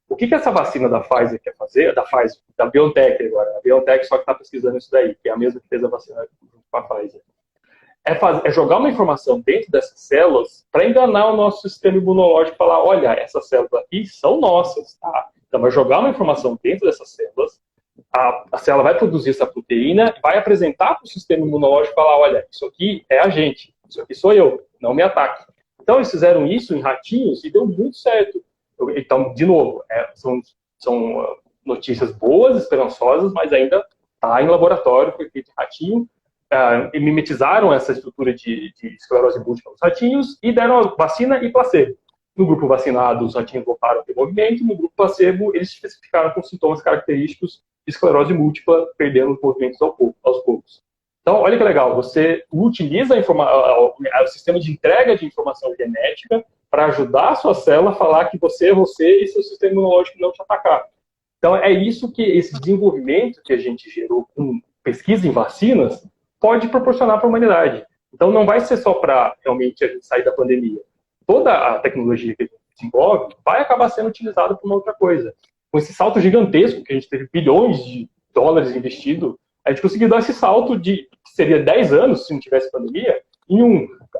O que essa vacina da Pfizer quer fazer? Da BioNTech agora. A BioNTech só que está pesquisando isso daí, que é a mesma que fez a vacina com a Pfizer. É jogar uma informação dentro dessas células para enganar o nosso sistema imunológico e falar, olha, essas células aqui são nossas, tá? Então, vai jogar uma informação dentro dessas células, a célula vai produzir essa proteína, vai apresentar para o sistema imunológico e falar, olha, isso aqui é a gente, isso aqui sou eu, não me ataque. Então, eles fizeram isso em ratinhos e deu muito certo. Então, de novo, são notícias boas, esperançosas, mas ainda está em laboratório, foi feito em ratinho, e mimetizaram essa estrutura de esclerose múltipla nos ratinhos e deram vacina e placebo. No grupo vacinado, os ratinhos voltaram a ter movimento, no grupo placebo, eles especificaram com sintomas característicos de esclerose múltipla, perdendo os movimentos aos poucos. Então, olha que legal, você utiliza o sistema de entrega de informação genética para ajudar a sua célula a falar que você é você e seu sistema imunológico não te atacar. Então, é isso que esse desenvolvimento que a gente gerou com pesquisa em vacinas pode proporcionar para a humanidade. Então, não vai ser só para realmente a gente sair da pandemia. Toda a tecnologia que a gente desenvolve vai acabar sendo utilizada para uma outra coisa. Com esse salto gigantesco, que a gente teve bilhões de dólares investidos, a gente conseguiu dar esse salto que seria 10 anos se não tivesse pandemia,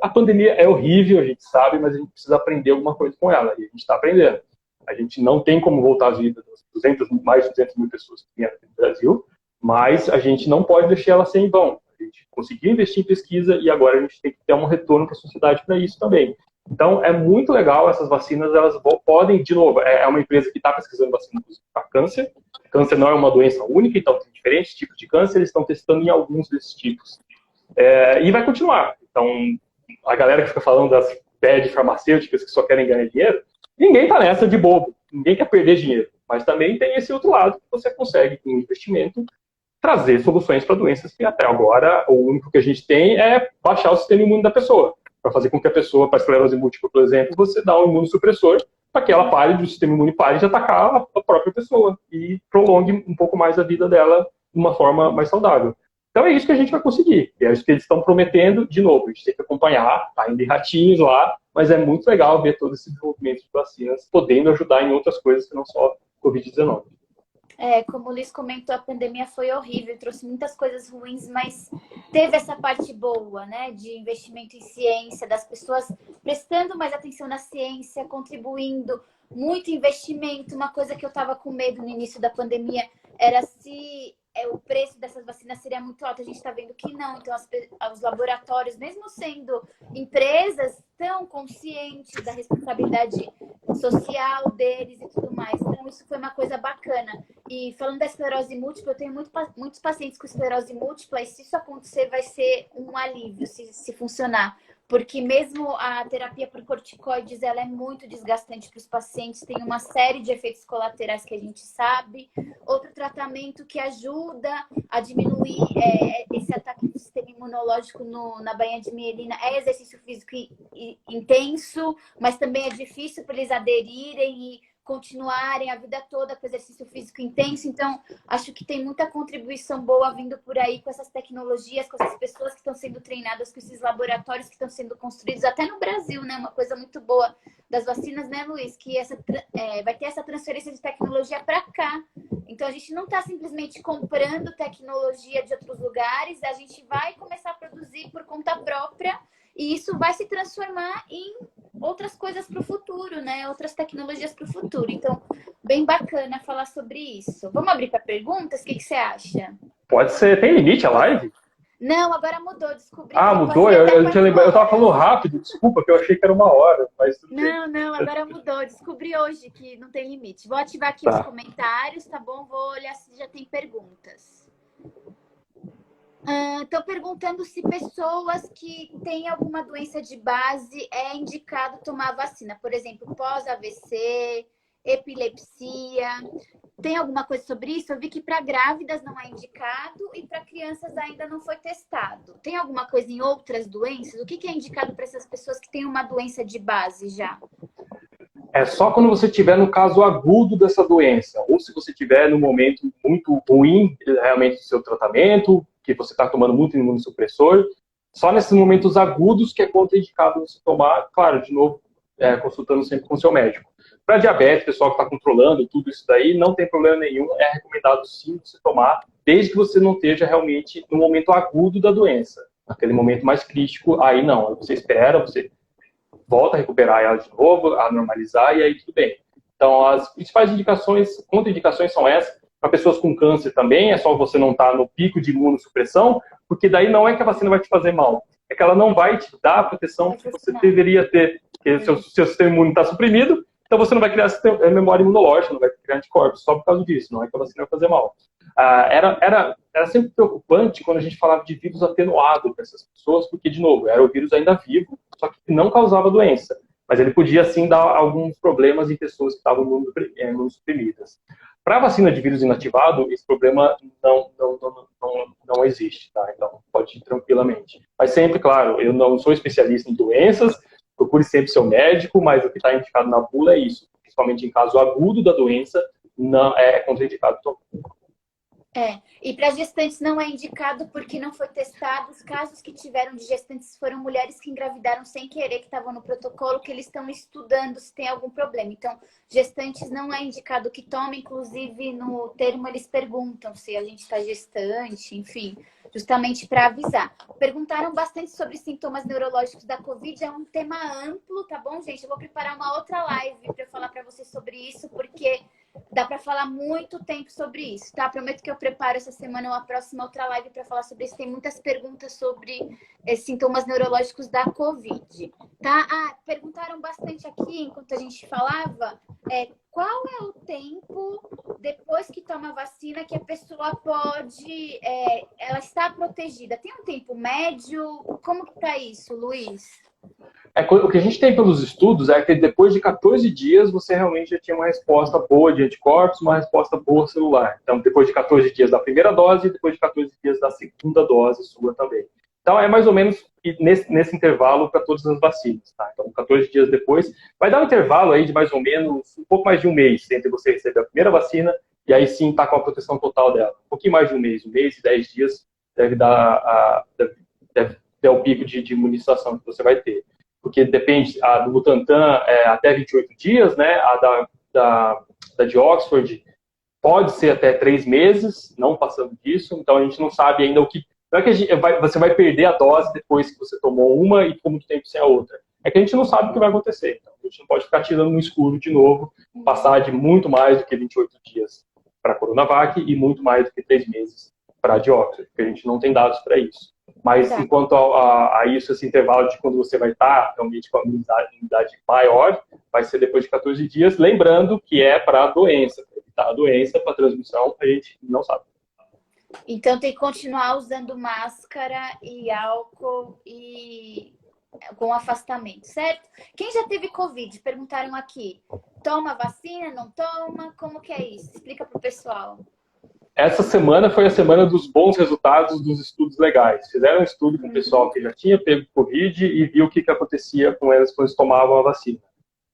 a pandemia é horrível, a gente sabe, mas a gente precisa aprender alguma coisa com ela, e a gente está aprendendo. A gente não tem como voltar à vida das mais de 200 mil pessoas que tem aqui no Brasil, mas a gente não pode deixar ela sem vão. A gente conseguiu investir em pesquisa e agora a gente tem que ter um retorno para a sociedade para isso também. Então, é muito legal, essas vacinas, elas podem, de novo, é uma empresa que está pesquisando vacina para câncer. Câncer não é uma doença única, então tem diferentes tipos de câncer, eles estão testando em alguns desses tipos. E vai continuar. Então, a galera que fica falando das bad farmacêuticas que só querem ganhar dinheiro, ninguém está nessa de bobo, ninguém quer perder dinheiro. Mas também tem esse outro lado que você consegue, com investimento, trazer soluções para doenças que até agora o único que a gente tem é baixar o sistema imune da pessoa. Para fazer com que a pessoa, para esclerose múltipla, por exemplo, você dá um imunossupressor para que ela pare, o sistema imune pare de atacar a própria pessoa e prolongue um pouco mais a vida dela de uma forma mais saudável. Então é isso que a gente vai conseguir. E é isso que eles estão prometendo. De novo, a gente tem que acompanhar, tá ainda em ratinhos lá, mas é muito legal ver todo esse desenvolvimento de vacinas podendo ajudar em outras coisas que não só Covid-19. Como o Luiz comentou, a pandemia foi horrível, trouxe muitas coisas ruins, mas teve essa parte boa, né, de investimento em ciência, das pessoas prestando mais atenção na ciência, contribuindo, muito investimento. Uma coisa que eu estava com medo no início da pandemia era se o preço dessas vacinas seria muito alto. A gente está vendo que não. Então, os laboratórios, mesmo sendo empresas, estão conscientes da responsabilidade social deles e tudo mais. Então, isso foi uma coisa bacana. E falando da esclerose múltipla, eu tenho muitos pacientes com esclerose múltipla, e se isso acontecer, vai ser um alívio, se funcionar. Porque mesmo a terapia por corticoides, ela é muito desgastante para os pacientes, tem uma série de efeitos colaterais que a gente sabe. Outro tratamento que ajuda a diminuir esse ataque do sistema imunológico na bainha de mielina é exercício físico intenso, mas também é difícil para eles aderirem e continuarem a vida toda com exercício físico intenso. Então, acho que tem muita contribuição boa vindo por aí com essas tecnologias, com essas pessoas que estão sendo treinadas, com esses laboratórios que estão sendo construídos, até no Brasil, né? Uma coisa muito boa das vacinas, né, Luiz? Que vai ter essa transferência de tecnologia para cá. Então, a gente não está simplesmente comprando tecnologia de outros lugares, a gente vai começar a produzir por conta própria, e isso vai se transformar em outras coisas para o futuro, né? Outras tecnologias para o futuro. Então, bem bacana falar sobre isso. Vamos abrir para perguntas? O que você acha? Pode ser. Tem limite a live? Não, agora mudou, descobri que Ah, eu mudou? passei até Eu tinha 4 lembrado, eu tava falando horas. rápido, desculpa, que eu achei que era 1 hora, mas tudo bem. Não, não, agora mudou. Descobri hoje que não tem limite. Vou ativar aqui os Tá. comentários, tá bom? Vou olhar se já tem perguntas. Estão perguntando se pessoas que têm alguma doença de base é indicado tomar vacina. Por exemplo, pós-AVC, epilepsia. Tem alguma coisa sobre isso? Eu vi que para grávidas não é indicado e para crianças ainda não foi testado. Tem alguma coisa em outras doenças? O que é indicado para essas pessoas que têm uma doença de base já? É só quando você estiver no caso agudo dessa doença, ou se você estiver no momento muito ruim, realmente, do seu tratamento, que você está tomando muito imunossupressor, só nesses momentos agudos que é contraindicado você tomar, claro, de novo, consultando sempre com o seu médico. Para diabetes, pessoal que está controlando tudo isso daí, não tem problema nenhum, é recomendado sim você tomar, desde que você não esteja realmente no momento agudo da doença. Naquele momento mais crítico, aí não, aí você espera, você volta a recuperar ela de novo, a normalizar, e aí tudo bem. Então, as principais indicações, contraindicações são essas. Para pessoas com câncer também, é só você não estar no pico de imunossupressão, porque daí não é que a vacina vai te fazer mal, é que ela não vai te dar a proteção que você deveria ter, porque seu sistema imune está suprimido, então você não vai criar memória imunológica, não vai criar anticorpos, só por causa disso, não é que a vacina vai fazer mal. Era sempre preocupante quando a gente falava de vírus atenuado para essas pessoas, porque, de novo, era o vírus ainda vivo, só que não causava doença. Mas ele podia, sim, dar alguns problemas em pessoas que estavam imunossuprimidas. Para a vacina de vírus inativado, esse problema não existe, tá? Então, pode ir tranquilamente. Mas sempre, claro, eu não sou especialista em doenças, procure sempre seu médico, mas o que está indicado na bula é isso. Principalmente em caso agudo da doença, não é contraindicado tomar. E para gestantes não é indicado porque não foi testado. Os casos que tiveram de gestantes foram mulheres que engravidaram sem querer, que estavam no protocolo, que eles estão estudando se tem algum problema. Então, gestantes não é indicado que tome, inclusive no termo eles perguntam se a gente está gestante, enfim, justamente para avisar. Perguntaram bastante sobre sintomas neurológicos da Covid, é um tema amplo, tá bom, gente? Eu vou preparar uma outra live para falar para vocês sobre isso, porque dá para falar muito tempo sobre isso, tá? Prometo que eu preparo essa semana uma próxima outra live para falar sobre isso. Tem muitas perguntas sobre sintomas neurológicos da Covid, tá? Perguntaram bastante aqui, enquanto a gente falava, qual é o tempo depois que toma a vacina que a pessoa pode, ela está protegida? Tem um tempo médio? Como que tá isso, Luiz? O que a gente tem pelos estudos é que depois de 14 dias você realmente já tinha uma resposta boa de anticorpos, uma resposta boa celular. Então, depois de 14 dias da primeira dose e depois de 14 dias da segunda dose sua também. Então, é mais ou menos nesse intervalo para todas as vacinas. Tá? Então, 14 dias depois, vai dar um intervalo aí de mais ou menos, um pouco mais de um mês entre você receber a primeira vacina e aí sim estar com a proteção total dela. Um pouquinho mais de um mês e 10 dias deve dar o pico de imunização que você vai ter. Porque depende, a do Butantan é até 28 dias, né? A da de Oxford pode ser até 3 meses, não passando disso, então a gente não sabe ainda o que... Não é que você vai perder a dose depois que você tomou uma e ficou muito tempo sem a outra. É que a gente não sabe o que vai acontecer. Então, a gente não pode ficar tirando no escuro de novo, passar de muito mais do que 28 dias para a Coronavac e muito mais do que 3 meses para a de Oxford, porque a gente não tem dados para isso. Mas enquanto a isso, esse intervalo de quando você vai estar realmente com a imunidade maior, vai ser depois de 14 dias, lembrando que é para a doença. Para evitar a doença, para a transmissão, a gente não sabe. Então tem que continuar usando máscara e álcool e com afastamento, certo? Quem já teve Covid? Perguntaram aqui. Toma vacina, não toma? Como que é isso? Explica para o pessoal. Essa semana foi a semana dos bons resultados dos estudos legais. Fizeram um estudo com o pessoal que já tinha pego Covid e viu o que acontecia com eles quando eles tomavam a vacina.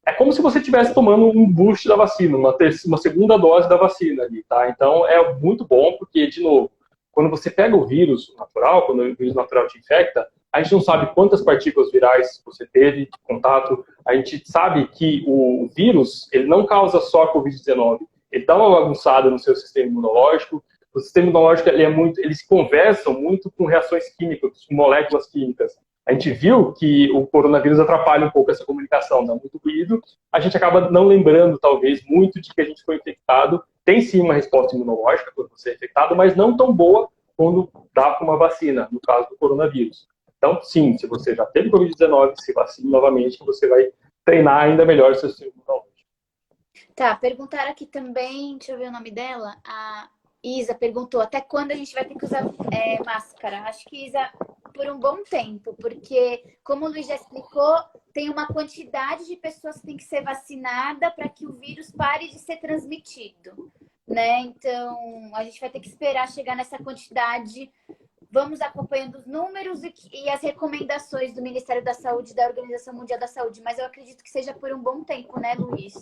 É como se você estivesse tomando um boost da vacina, uma segunda dose da vacina ali, tá? Então é muito bom porque, de novo, quando você pega o vírus natural, quando o vírus natural te infecta, a gente não sabe quantas partículas virais você teve contato, a gente sabe que o vírus, ele não causa só Covid-19, ele dá uma bagunçada no seu sistema imunológico. O sistema imunológico eles conversam muito com reações químicas, com moléculas químicas. A gente viu que o coronavírus atrapalha um pouco essa comunicação, dá muito ruído. A gente acaba não lembrando, talvez, muito de que a gente foi infectado. Tem sim uma resposta imunológica quando você é infectado, mas não tão boa quando dá para uma vacina, no caso do coronavírus. Então, sim, se você já teve Covid-19, se vacine novamente, você vai treinar ainda melhor o seu sistema imunológico. Tá, perguntaram aqui também, deixa eu ver o nome dela, a Isa perguntou até quando a gente vai ter que usar máscara. Acho que, Isa, por um bom tempo, porque, como o Luiz já explicou, tem uma quantidade de pessoas que tem que ser vacinada para que o vírus pare de ser transmitido, né? Então, a gente vai ter que esperar chegar nessa quantidade. Vamos acompanhando os números e as recomendações do Ministério da Saúde e da Organização Mundial da Saúde, mas eu acredito que seja por um bom tempo, né, Luiz?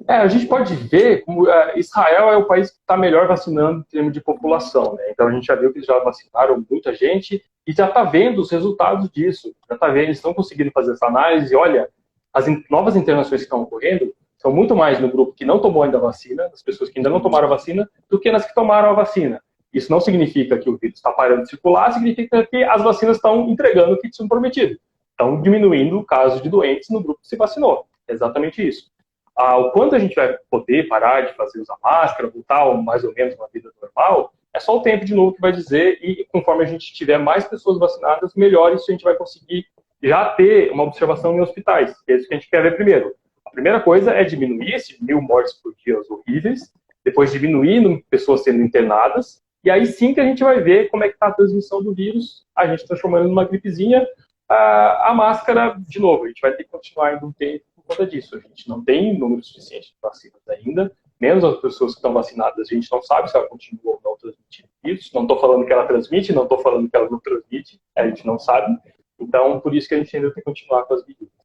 A gente pode ver como Israel é o país que está melhor vacinando em termos de população, né? Então a gente já viu que eles já vacinaram muita gente e já está vendo os resultados disso. Já está vendo, eles estão conseguindo fazer essa análise. E olha, as novas internações que estão ocorrendo são muito mais no grupo que não tomou ainda a vacina, das pessoas que ainda não tomaram a vacina, do que nas que tomaram a vacina. Isso não significa que o vírus está parando de circular, significa que as vacinas estão entregando o que tinham prometido. Estão diminuindo o caso de doentes no grupo que se vacinou. É exatamente isso. O quanto a gente vai poder parar de usar máscara, voltar mais ou menos uma vida normal, é só o tempo de novo que vai dizer, e conforme a gente tiver mais pessoas vacinadas, melhor isso a gente vai conseguir já ter uma observação em hospitais. É isso que a gente quer ver primeiro. A primeira coisa é diminuir esses 1.000 mortes por dia horríveis, depois diminuir pessoas sendo internadas, e aí sim que a gente vai ver como é que está a transmissão do vírus, a gente transformando numa gripezinha. A máscara, de novo, a gente vai ter que continuar ainda um tempo por conta disso. A gente não tem número suficiente de vacinas ainda, menos as pessoas que estão vacinadas, a gente não sabe se ela continua ou não transmitindo vírus. Não estou falando que ela transmite, não estou falando que ela não transmite, a gente não sabe. Então, por isso que a gente ainda tem que continuar com as medidas.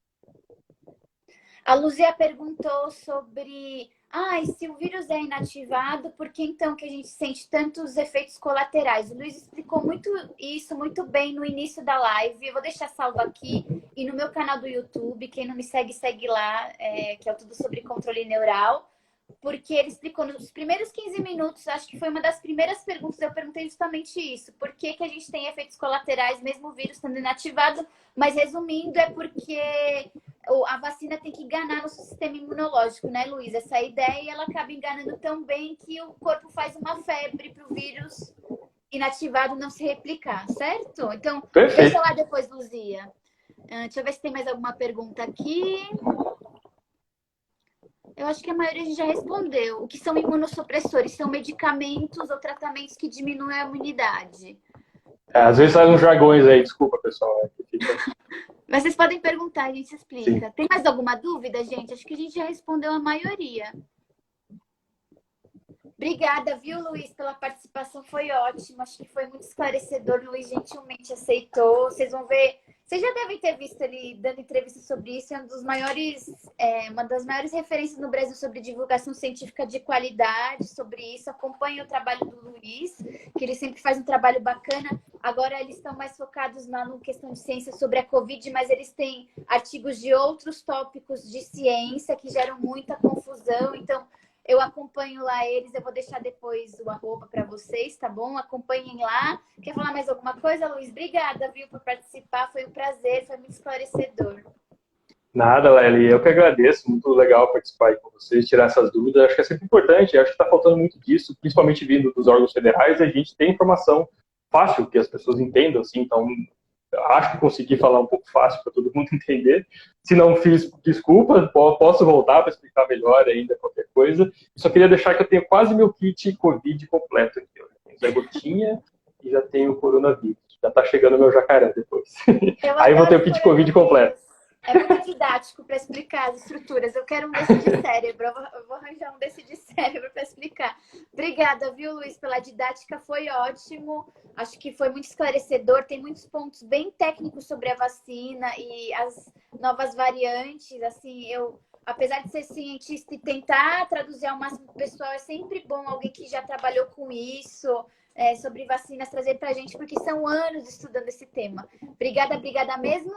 A Luzia perguntou sobre... e se o vírus é inativado, por que então que a gente sente tantos efeitos colaterais? O Luiz explicou muito bem no início da live. Eu vou deixar salvo aqui e no meu canal do YouTube. Quem não me segue, segue lá, que é tudo sobre controle neural. Porque ele explicou nos primeiros 15 minutos, acho que foi uma das primeiras perguntas, eu perguntei justamente isso. Por que a gente tem efeitos colaterais, mesmo o vírus estando inativado? Mas resumindo, é porque a vacina tem que enganar nosso sistema imunológico, né, Luiz? Essa ideia, ela acaba enganando tão bem que o corpo faz uma febre para o vírus inativado não se replicar, certo? Então, Perfeito. Deixa lá depois, Luzia. Deixa eu ver se tem mais alguma pergunta aqui. Eu acho que a maioria a gente já respondeu. O que são imunossupressores? São medicamentos ou tratamentos que diminuem a imunidade. Às vezes sai uns jargões aí, desculpa, pessoal. Mas vocês podem perguntar, a gente explica. Sim. Tem mais alguma dúvida, gente? Acho que a gente já respondeu a maioria. Obrigada, viu, Luiz, pela participação. Foi ótimo. Acho que foi muito esclarecedor. O Luiz gentilmente aceitou. Vocês vão ver... Vocês já devem ter visto ele dando entrevista sobre isso. É uma das maiores referências no Brasil sobre divulgação científica de qualidade sobre isso. Acompanhe o trabalho do Luiz, que ele sempre faz um trabalho bacana. Agora eles estão mais focados na questão de ciência sobre a Covid, mas eles têm artigos de outros tópicos de ciência que geram muita confusão. Então, eu acompanho lá eles, eu vou deixar depois o arroba para vocês, tá bom? Acompanhem lá. Quer falar mais alguma coisa, Luiz? Obrigada, viu, por participar. Foi um prazer, foi muito esclarecedor. Nada, Lely. Eu que agradeço. Muito legal participar aí com vocês, tirar essas dúvidas. Acho que é sempre importante. Acho que está faltando muito disso, principalmente vindo dos órgãos federais. A gente tem informação fácil, que as pessoas entendam, assim. Então, acho que consegui falar um pouco fácil para todo mundo entender. Se não fiz, desculpa, posso voltar para explicar melhor ainda qualquer coisa. Só queria deixar que eu tenho quase meu kit Covid completo aqui. Eu tenho Zé Gotinha e já tenho o coronavírus. Já está chegando o meu jacaré depois. Aí vou ter o kit Covid completo. É muito didático para explicar as estruturas. Eu quero um desse de cérebro. Eu vou arranjar um desse de cérebro para explicar. Obrigada, viu, Luiz, pela didática. Foi ótimo. Acho que foi muito esclarecedor. Tem muitos pontos bem técnicos sobre a vacina e as novas variantes. Assim, apesar de ser cientista e tentar traduzir ao máximo para o pessoal, é sempre bom alguém que já trabalhou com isso, sobre vacinas, trazer para a gente, porque são anos estudando esse tema. Obrigada mesmo.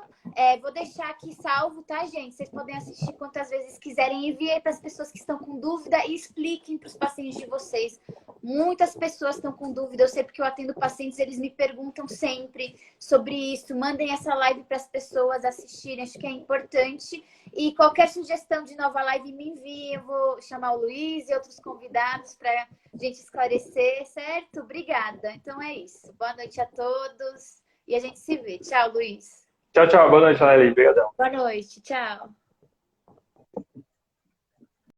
Vou deixar aqui salvo, tá, gente? Vocês podem assistir quantas vezes quiserem. Enviem para as pessoas que estão com dúvida e expliquem para os pacientes de vocês. Muitas pessoas estão com dúvida, eu sei porque eu atendo pacientes, eles me perguntam sempre sobre isso. Mandem essa live para as pessoas assistirem, acho que é importante. E qualquer sugestão de nova live me envie, eu vou chamar o Luiz e outros convidados para a gente esclarecer, certo? Obrigada. Então é isso. Boa noite a todos e a gente se vê. Tchau, Luiz. Tchau, tchau. Boa noite, Anneli. Obrigadão. Boa noite. Tchau.